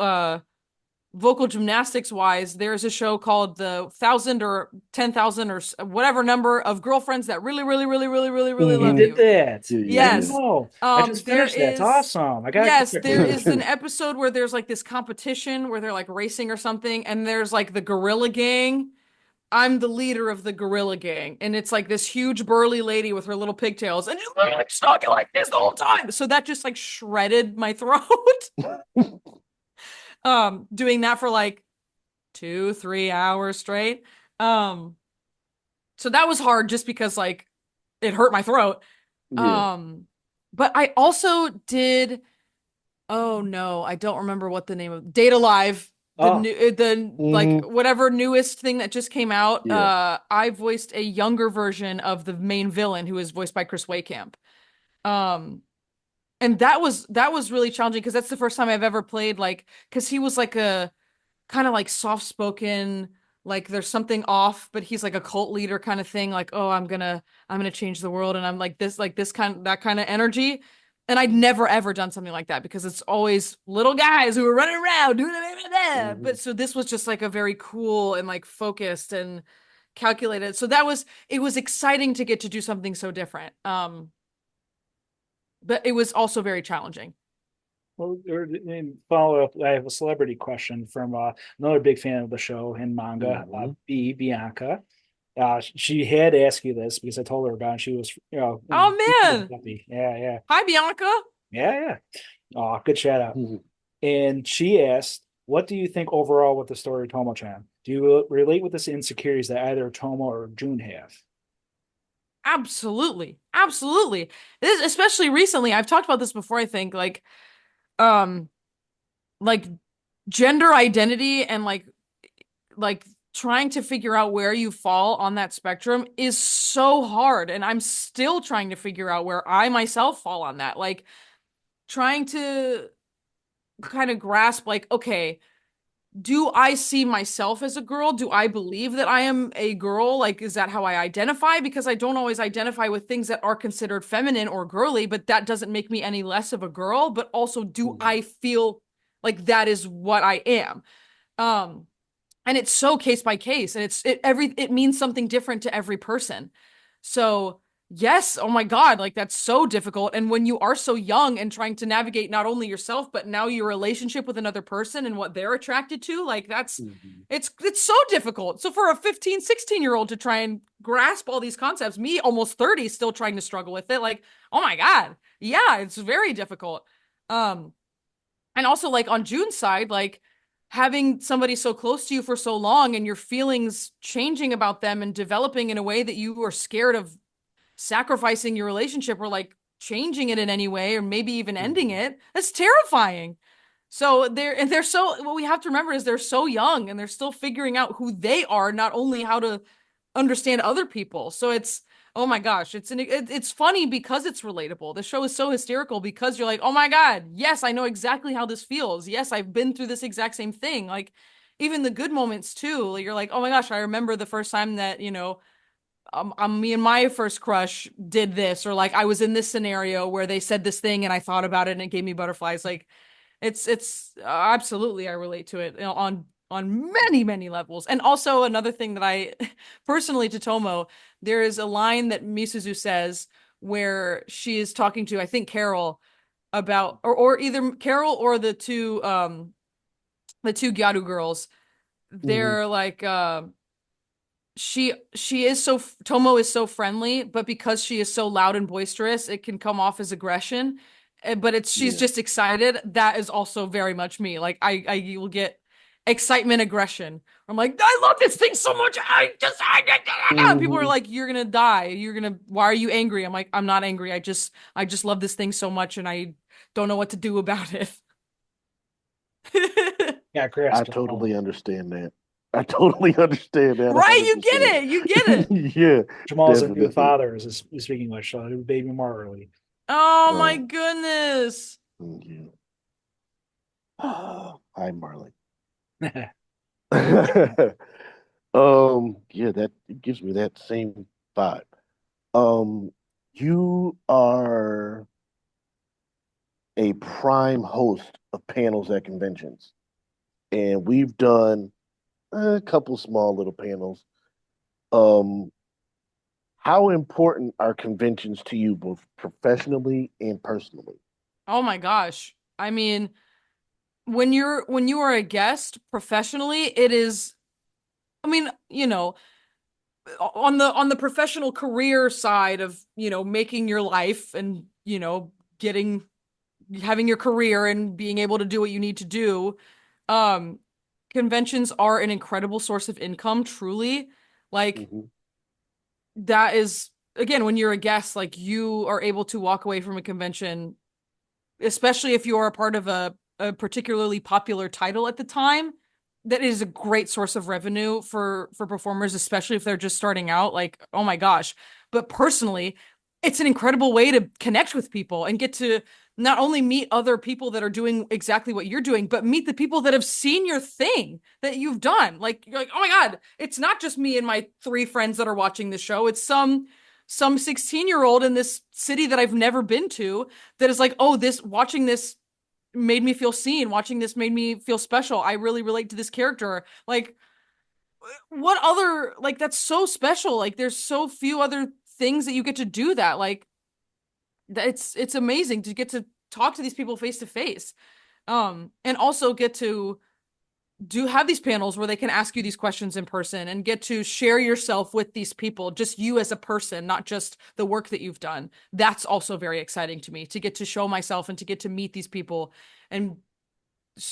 gymnastics wise, there's a show called the 1,000 or 10,000 or whatever number of girlfriends that really, really, really, really, really, really You love Mhm. did you. that. Yeah, I yeah, didn't Yes. know. I just There finished that. It's is, awesome. I got yes, there to is an episode where there's like this competition where they're like racing or something, and there's like the gorilla gang. I'm the leader of the gorilla gang, and it's like this huge burly lady with her little pigtails, and she's literally like talking like this the whole time. So that just like shredded my throat. Doing that for like 2, 3 hours straight. Um, so that was hard just because like it hurt my throat. yeah. Um, but I also did, oh no, I don't remember what the name of Data Live, the Oh, new the like Hmm. whatever newest thing that just came out. Yeah. I voiced a younger version of the main villain who is voiced by Chris Waycamp. Um, and that was really challenging because that's the first time I've ever played like because he was like a kind of like soft spoken, like there's something off, but he's like a cult leader kind of thing, like, oh, I'm gonna change the world, and I'm like this kind that kind of energy. And I'd never ever done something like that because it's always little guys who are running around doing that. Hmm. But so this was just like a very cool and like focused and calculated. So that was it was exciting to get to do something so different. But it was also very challenging. well, in follow up, I have a celebrity question from another big fan of the show and manga, Hmm. Bianca. She had to ask you this because I told her about it. And she was, Oh man. happy. Yeah, yeah, Hi Bianca. yeah, yeah. Oh, good shout out. Hmm. And she asked, "What do you think overall with the story Tomo-Chan? Do you relate with this insecurities that either Tomo or June have?" Absolutely. Absolutely. This, especially recently, I've talked about this before, I think, um, like gender identity and like trying to figure out where you fall on that spectrum is so hard. And I'm still trying to figure out where I myself fall on that. Like trying to kind of grasp, like, okay, do I see myself as a girl? Do I believe that I am a girl? Like, is that how I identify? Because I don't always identify with things that are considered feminine or girly, but that doesn't make me any less of a girl. But also, do I feel like that is what I am? Um, and it's so case by case, and it means something different to every person. So yes, oh my God, like that's so difficult. And when you are so young and trying to navigate not only yourself, but now your relationship with another person and what they're attracted to, like that's Hmm. it's so difficult. So for a 15, 16-year-old to try and grasp all these concepts, me almost 30 still trying to struggle with it, like, oh my God. Yeah, it's very difficult. Um, and also like on June's side, like having somebody so close to you for so long and your feelings changing about them and developing in a way that you are scared of sacrificing your relationship or like changing it in any way or maybe even ending Hmm. it, that's terrifying. So they're so what we have to remember is they're so young and they're still figuring out who they are, not only how to understand other people. So it's oh my gosh, it's funny because it's relatable. The show is so hysterical because you're like, "Oh my God, yes, I know exactly how this feels. Yes, I've been through this exact same thing." Like even the good moments too. Like, you're like, "Oh my gosh, I remember the first time that, me and my first crush did this," or like I was in this scenario where they said this thing and I thought about it and it gave me butterflies. Like it's absolutely I relate to it, on many many levels. And also another thing that I personally to Tomo, there is a line that Misuzu says where she is talking to I think Carol about or either Carol or the two Gyaru girls. Hmm. They're like she is so Tomo is so friendly, but because she is so loud and boisterous, it can come off as aggression. But it's she's Yeah. just excited. That is also very much me. Like I will get excitement, aggression. I'm like, I love this thing so much. People are Hmm. like, you're gonna die. Why are you angry? I'm like, I'm not angry. I just love this thing so much, and I don't know what to do about it. Yeah, I grasp. totally understand that. I totally understand that Right, you get 100%. it. You get it. Yeah, Jamal's a new definitely. father, is speaking English, so new baby Marley. Oh my Uh, goodness. yeah. Hi, Marley. Yeah, Yeah, that it gives me that same vibe. Um, you are a prime host of panels at conventions, and we've done a couple small little panels. Um, how important are conventions to you, both professionally and personally? Oh my gosh. I mean, when you are a guest professionally, it is, I mean, on the professional career side of, making your life and, getting having your career and being able to do what you need to do, um, conventions are an incredible source of income, truly. Like Hmm. that is again, when you're a guest, like you are able to walk away from a convention, especially if you are a part of a particularly popular title at the time, that is a great source of revenue for performers, especially if they're just starting out. Like, oh my gosh. But personally, it's an incredible way to connect with people and get to not only meet other people that are doing exactly what you're doing, but meet the people that have seen your thing that you've done. Like, you're like, oh my God, it's not just me and my three friends that are watching the show. It's some 16-year-old in this city that I've never been to that is like, oh, this watching this made me feel seen. Watching this made me feel special. I really relate to this character. Like, what other, like, that's so special. Like, there's so few other things that you get to do that. Like, it's amazing to get to talk to these people face to face. And also get to do have these panels where they can ask you these questions in person and get to share yourself with these people, just you as a person, not just the work that you've done. That's also very exciting to me to get to show myself and to get to meet these people and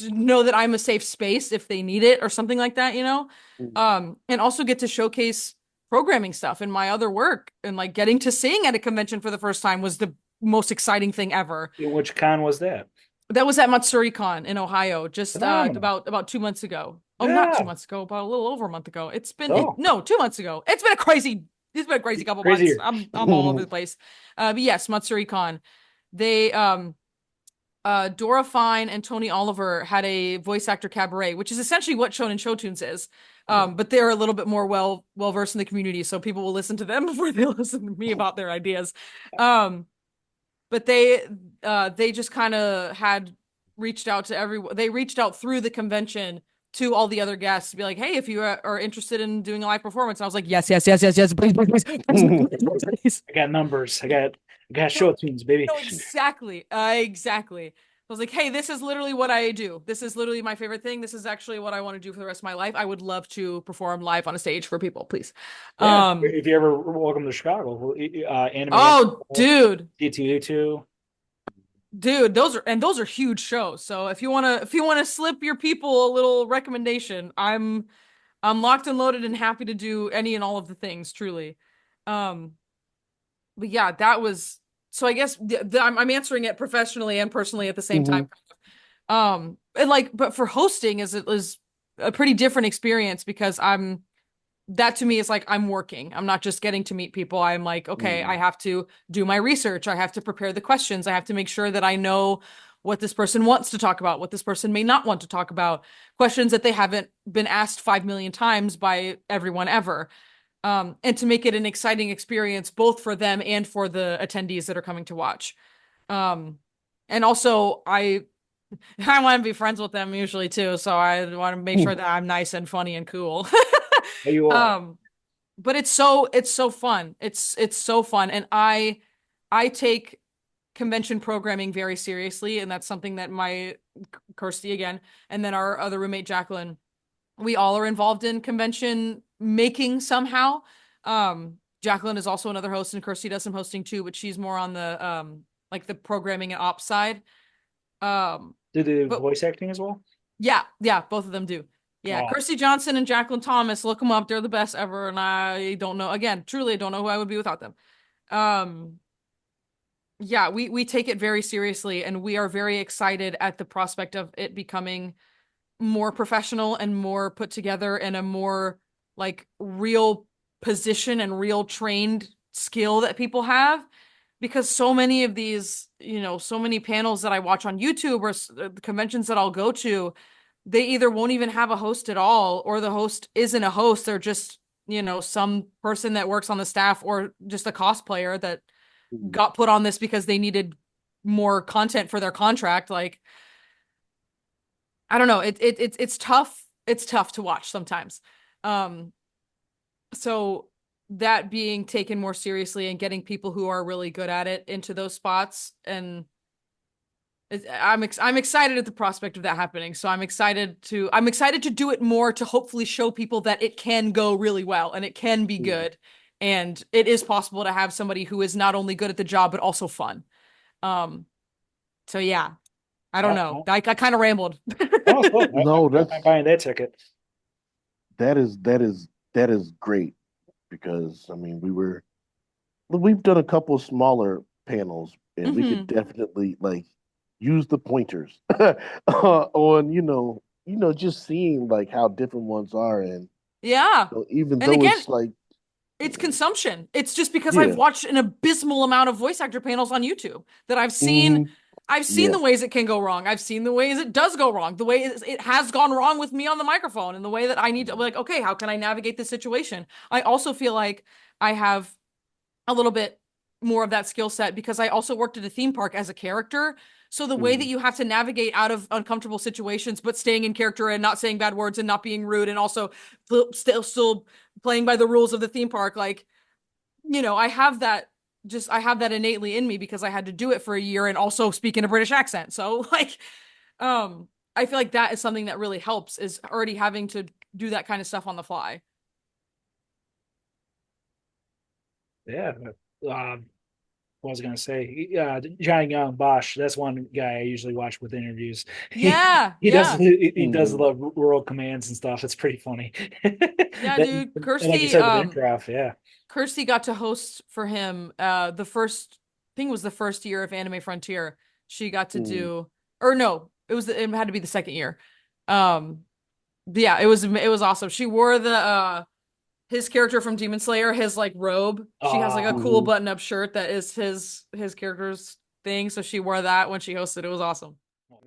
know that I'm a safe space if they need it or something like that. And also get to showcase programming stuff in my other work and like getting to sing at a convention for the first time was the most exciting thing ever. which con was that? That was at MatsuriCon in Ohio, just Phenomenal. about 2 months ago. Oh, not two Yeah. months ago, about a little over a month ago. Oh, No, 2 months ago. It's been a crazy couple months. crazier. I'm all over the place. But yes, MatsuriCon. They Dora Fine and Tony Oliver had a voice actor cabaret, which is essentially what Shonen Shotunes is. But they're a little bit more well versed in the community, so people will listen to them before they listen to me about their ideas. Um, but they just kind of had reached out to everyone. They reached out through the convention to all the other guests to be like, hey, if you are interested in doing a live performance. And I was like, yes, yes, yes, yes, yes, please, please, please, please, please. I got numbers. I got No, show tunes, baby. no, exactly. Exactly. I was like, hey, this is literally what I do. This is literally my favorite thing. This is actually what I want to do for the rest of my life. I would love to perform live on a stage for people, please. Yeah. Um, If you ever welcome to Chicago, anime oh, dude. D2D2. Dude, those are huge shows. So if you wanna slip your people a little recommendation, I'm locked and loaded and happy to do any and all of the things, truly. Um, but yeah, that was so I guess I'm answering it professionally and personally at the same time. Hmm. And like, but for hosting is it was a pretty different experience because that to me is like I'm working. I'm not just getting to meet people. I'm like, okay, I Hmm. have to do my research. I have to prepare the questions. I have to make sure that I know what this person wants to talk about, what this person may not want to talk about, questions that they haven't been asked 5 million times by everyone ever. And to make it an exciting experience both for them and for the attendees that are coming to watch. Um, and also I want to be friends with them usually too, so I want to make sure that I'm nice and funny and cool. There you are. Um, but it's so fun. It's so fun, and I take convention programming very seriously, and that's something that my Kirsty again, and then our other roommate Jacqueline, we all are involved in convention making somehow. Jacqueline is also another host, and Kirsty does some hosting too, but she's more on the like the programming and ops side. Um, Did the but voice acting as well? yeah, both of them do. Yeah, Oh, Kirsty Johnson and Jacqueline Thomas, look them up. They're the best ever, and I don't know. Again, truly, I don't know who I would be without them. Um, yeah, we take it very seriously, and we are very excited at the prospect of it becoming more professional and more put together and a more like real position and real trained skill that people have. Because so many of these, so many panels that I watch on YouTube or the conventions that I'll go to, they either won't even have a host at all, or the host isn't a host. They're just, some person that works on the staff or just a cosplayer that Mm. got put on this because they needed more content for their contract. Like, I don't know. It's tough. It's tough to watch sometimes. Um, so that being taken more seriously and getting people who are really good at it into those spots, and I'm excited at the prospect of that happening. So I'm excited to do it more, to hopefully show people that it can go really well and it can be Mm. good, and it is possible to have somebody who is not only good at the job but also fun. Um, so yeah, I don't know. Oh, I kind of rambled. oh, cool. No, I'm buying that ticket. that is that is great because I mean we've done a couple of smaller panels and we could Hmm. definitely like use the pointers on just seeing like how different ones are and Yeah. even And though again, it's like it's consumption. It's just because I've yeah. watched an abysmal amount of voice actor panels on YouTube that Hmm. I've seen Yeah. the ways it can go wrong. I've seen the ways it does go wrong. The way it has gone wrong with me on the microphone, and the way that I need to, like, okay, how can I navigate this situation? I also feel like I have a little bit more of that skill set because I also worked at a theme park as a character. So the way that Mm. you have to navigate out of uncomfortable situations, but staying in character and not saying bad words and not being rude, and also still playing by the rules of the theme park, like, I have that. I have that innately in me because I had to do it for a year and also speak in a British accent. So like, um, I feel like that is something that really helps, is already having to do that kind of stuff on the fly. Yeah. What was I gonna say? Johnny Young Bosch. That's one guy I usually watch with interviews. Yeah, He does yeah. he does Mm. the world commands and stuff. It's pretty funny. Yeah, That, dude. and like you said, with improv, yeah. Kirsty got to host for him the first thing was the first year of Anime Frontier. She got to Mm. do, or no, it had to be the second year. Um yeah, it was awesome. She wore the his character from Demon Slayer, his like robe. She has like a cool Hmm. button-up shirt that is his character's thing, so she wore that when she hosted. It was awesome.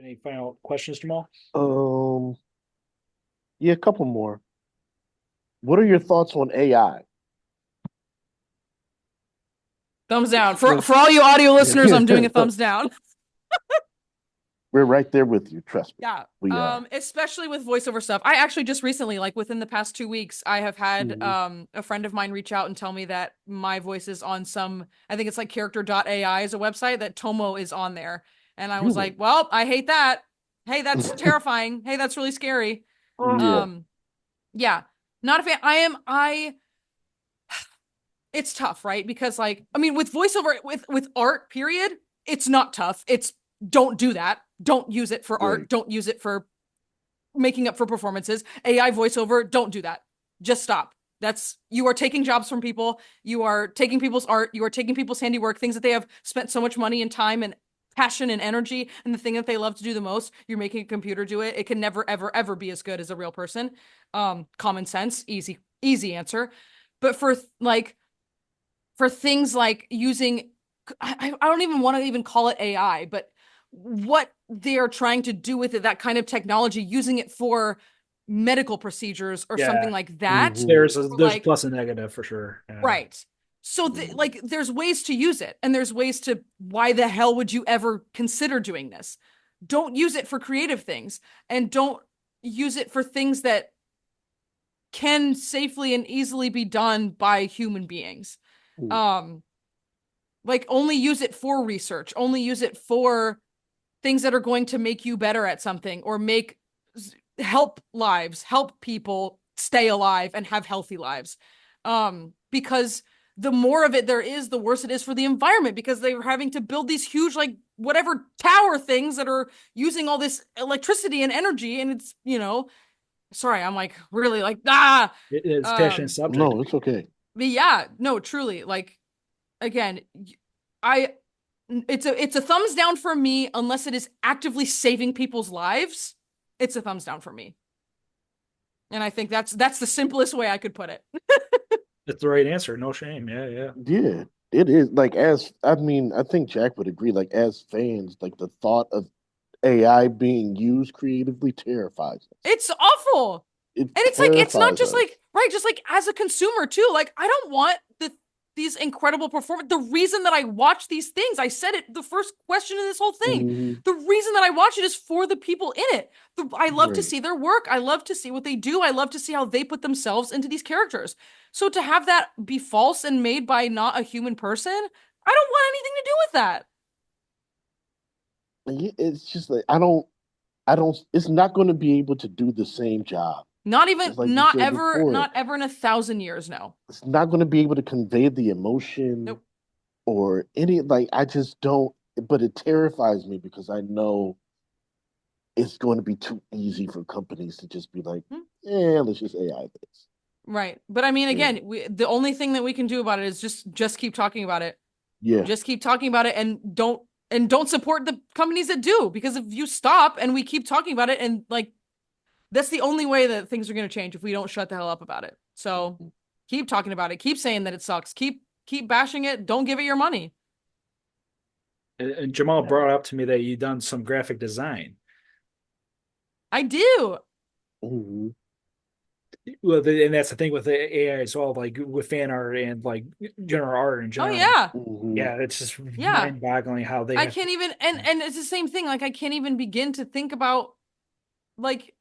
Any final questions, Jamal? Um, yeah, a couple more. What are your thoughts on AI? Thumbs down. For Since for all you audio listeners, I'm doing a thumbs down. we're right there with you, trust me. Yeah. We are. Especially with voiceover stuff. I actually just recently, like within the past 2 weeks, I have had Mhm. a friend of mine reach out and tell me that my voice is on some, I think it's like character.ai is a website, that Tomo is on there. And I was like, Really? well, I hate that. Hey, that's terrifying. Hey, that's really scary. Yeah. Um, yeah. Not a fan. I it's tough, right? Because like, I mean, with voiceover, with art, period, it's not tough. It's don't do that. Don't use it for Right. art. Don't use it for making up for performances. AI voiceover, don't do that. Just stop. You are taking jobs from people. You are taking people's art. You are taking people's handiwork, things that they have spent so much money and time and passion and energy, and the thing that they love to do the most. You're making a computer do it. It can never, ever, ever be as good as a real person. Common sense, easy answer. But for things like using, I don't even want to even call it AI, but what they are trying to do with it, that kind of technology, using it for medical procedures or Yeah. something like that, Hmm. or There's like, plus and negative for sure. Yeah. right. So like there's ways to use it, and there's ways to, why the hell would you ever consider doing this? Don't use it for creative things, and don't use it for things that can safely and easily be done by human beings. Um like, only use it for research, only use it for things that are going to make you better at something, or help people stay alive and have healthy lives. Because the more of it there is, the worse it is for the environment, because they're having to build these huge, like, whatever tower things that are using all this electricity and energy, and it's, sorry, I'm like really like It's a passionate um subject. No, it's okay. but yeah, no, truly, like, again, I it's a thumbs down for me unless it is actively saving people's lives. it's a thumbs down for me. And I think that's the simplest way I could put it. It's the right answer. No shame. Yeah, yeah. Yeah, it is. Like as I mean, I think Jack would agree. Like as fans, like the thought of AI being used creatively terrifies us. It's awful. It And it's like it's not terrifies just us. like right, just like as a consumer too. Like I don't want these incredible performance. The reason that I watch these things, I said it the first question in this whole thing. Mhm. The reason that I watch it is for the people in it. I love to Right. see their work. I love to see what they do. I love to see how they put themselves into these characters. So to have that be false and made by not a human person, I don't want anything to do with that. It's just like I don't. It's not going to be able to do the same job. Not even, Just like you said before, not ever in 1,000 years. No. it's not going to be able to convey the emotion Nope. or any like. I just don't. But it terrifies me because I know it's going to be too easy for companies to just be like, Hmm. yeah, let's just AI this. Right. But I mean, Yeah. again, the only thing that we can do about it is just keep talking about it. Yeah. Just keep talking about it and don't support the companies that do, because if you stop and we keep talking about it, and like that's the only way that things are going to change, if we don't shut the hell up about it. So keep talking about it. Keep saying that it sucks. Keep bashing it. Don't give it your money. And Jamaal brought up to me that you done some graphic design. I do. Mhm. Well, and that's the thing with the AI as well, like with fan art and like general art in Oh general. yeah. Mhm. Yeah, it's just Yeah. mind-boggling how they I have. can't even, and it's the same thing. Like I can't even begin to think about like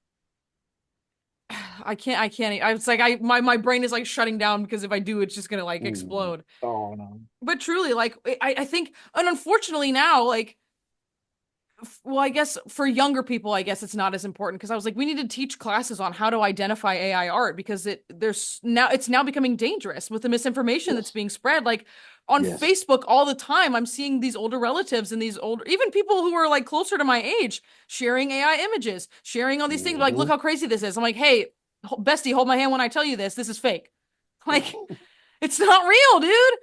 I can't. I was like, my brain is like shutting down, because if I do, it's just gonna like Mhm. explode. Oh no. But truly, like, I think, and unfortunately now, like, well, I guess for younger people, I guess it's not as important, because I was like, we need to teach classes on how to identify AI art, because it's now becoming dangerous with the misinformation that's Yes. being spread. Like on Yes. Facebook all the time, I'm seeing these older relatives and these older, even people who are like closer to my age, sharing AI images, sharing all these things. Like, look Mhm. how crazy this is. I'm like, hey, bestie, hold my hand when I tell you this. This is fake. Like, it's not real, dude.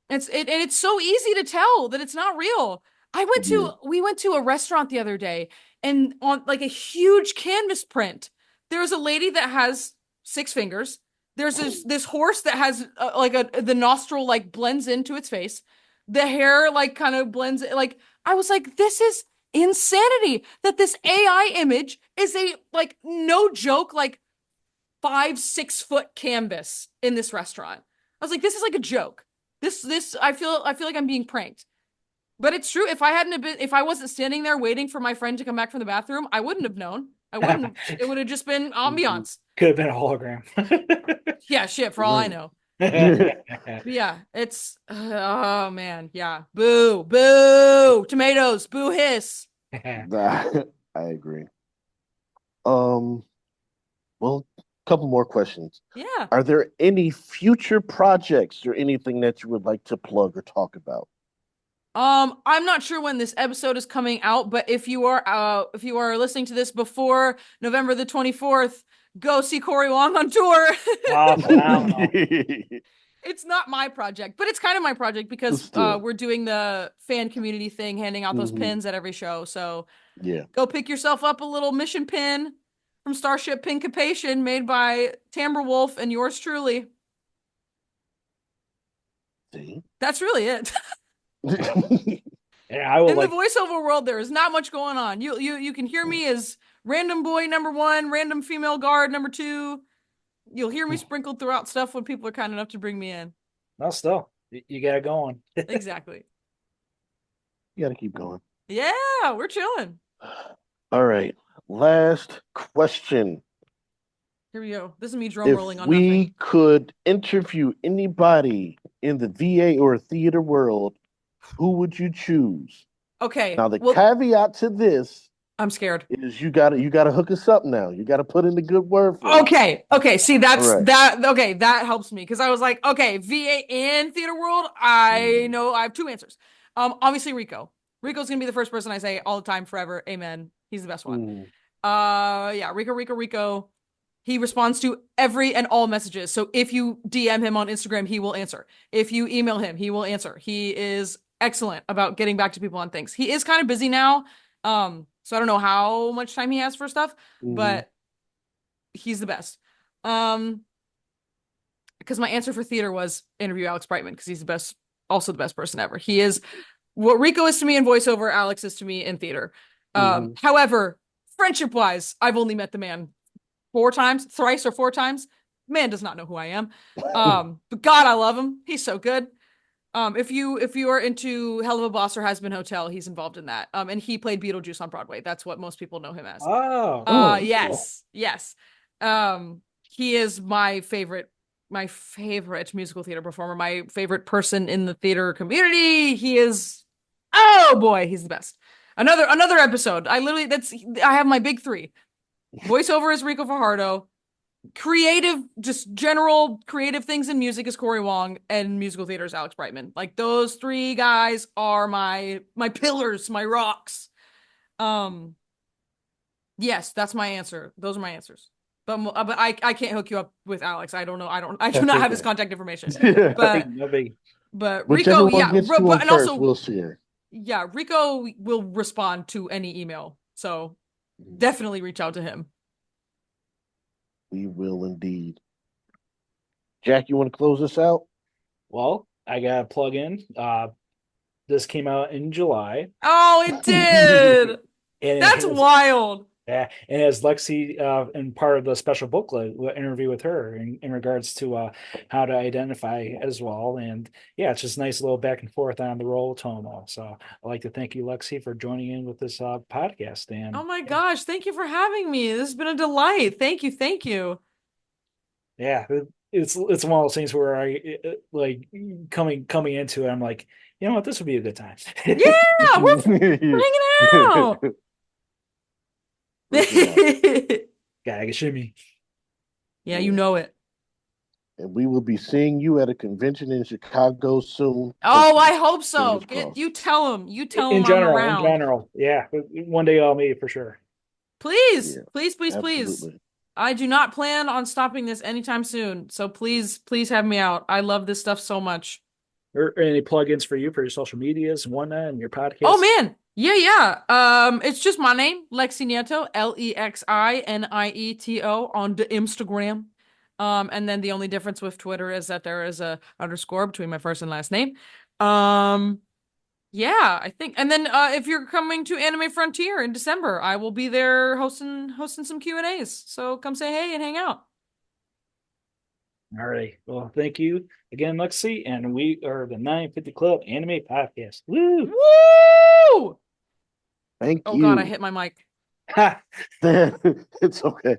And it's so easy to tell that it's not real. Yeah. We went to a restaurant the other day, and on like a huge canvas print, there's a lady that has 6 fingers. There's this horse that has the nostril like blends into its face. The hair like kind of blends, like I was like, this is insanity that this AI image is a like no joke like 5-6 foot canvas in this restaurant. I was like, this is like a joke. This I feel like I'm being pranked. But it's true. If I wasn't standing there waiting for my friend to come back from the bathroom, I wouldn't have known. I wouldn't have. It would have just been Mhm. ambiance. Could have been a hologram. Yeah, shit. For all I Right. know. But yeah, it's oh man, yeah. Boo, boo, tomatoes, boo hiss. I agree. Um, well, a couple more questions. Yeah. Are there any future projects or anything that you would like to plug or talk about? I'm not sure when this episode is coming out, but if you are listening to this before November the 24th, go see Corey Wong on tour. Oh, phenomenal. It's not my project, but it's kind of my project, because Still, we're doing the fan community thing, handing out those hmm pins at every show. So yeah. go pick yourself up a little mission pin from Starship Pincapation, made by Tamber Wolf and yours truly. See? That's really it. Yeah, I would In the like. voiceover world, there is not much going on. You can hear me as random boy number 1, random female guard number 2. You'll hear me sprinkled throughout stuff when people are kind enough to bring me in. No, still, you got it going. Exactly. You gotta keep going. Yeah, we're chilling. All right. Last question. Here we go. This is me drum If rolling on nothing. we could interview anybody in the VA or theater world, who would you choose? Okay. Now the Well, caveat to this I'm scared. is you gotta hook us up now. You gotta put in the good word for us. Okay. Okay. See, All right. okay, that helps me, because I was like, okay, VA and theater world, I know I have 2 answers. Obviously Rico. Rico's gonna be the first person I say all the time, forever. Amen. He's the best one. Mm. Yeah, Rico. He responds to every and all messages. So if you DM him on Instagram, he will answer. If you email him, he will answer. He is excellent about getting back to people on things. He is kind of busy now. So I don't know how much time he has for stuff, Mhm. but he's the best. Because my answer for theater was interview Alex Brightman because he's the best, also the best person ever. He is what Rico is to me in voiceover, Alex is to me in theater. Mhm. However, friendship wise, I've only met the man 4 times, thrice or 4 times. Man does not know who I am. But God, I love him. He's so good. If you are into Hell of a Boss or Has Been Hotel, he's involved in that. And he played Beetlejuice on Broadway. That's what most people know him as. Oh, Oh, okay. Yes. He is my favorite musical theater performer, my favorite person in the theater community. He is, oh boy, he's the best. Another episode. I have my big three. Voiceover is Ricco Fajardo. Creative, just general creative things in music is Corey Wong, and musical theater is Alex Brightman. Like those three guys are my pillars, my rocks. Um, yes, that's my answer. Those are my answers. But I can't hook you up with Alex. I don't know. I do That's not have his okay. contact information. no But big, no big. Rico, Whichever one yeah, gets to him and first, also we'll share. yeah, Rico will respond to any email. So definitely reach out to him. We will indeed. Jack, you want to close this out? Well, I got to plug in. This came out in July, Oh, it did. and it That's has wild. yeah, and as Lexi in part of the special booklet interview with her in regards to how to identify as well, and yeah, it's just a nice little back and forth on the role of Tomo. So I'd like to thank you, Lexi, for joining in with this podcast, Oh and my gosh, thank you for having me. This has been a delight. Thank you, thank you. yeah, it's one of those things where like coming into it, I'm like, you know what, this would be a good time. Yeah, we're hanging out. Look it up. Gotta get shimmy. Yeah, you know it. And we will be seeing you at a convention in Chicago soon. Oh, I Hopefully. hope so. Fingers crossed. You tell him In I'm general, around. yeah, one day I'll meet for sure. Please, Yeah, please, please, please. absolutely. I do not plan on stopping this anytime soon. So please, please have me out. I love this stuff so much. Or any plugins for you for your social medias and whatnot and your Oh podcast? man. Yeah, yeah. It's just my name, Lexi Nieto, LexiNieto on the Instagram. And then the only difference with Twitter is that there is a underscore between my first and last name. Um, yeah, I think. And then if you're coming to Anime Frontier in December, I will be there hosting some Q&As. So come say hey and hang out. All right. Well, thank you again, Lexi. And we are the 950 Club Anime Podcast. Woo! Woo! Thank Oh God, I you. hit my mic. Ha! It's okay.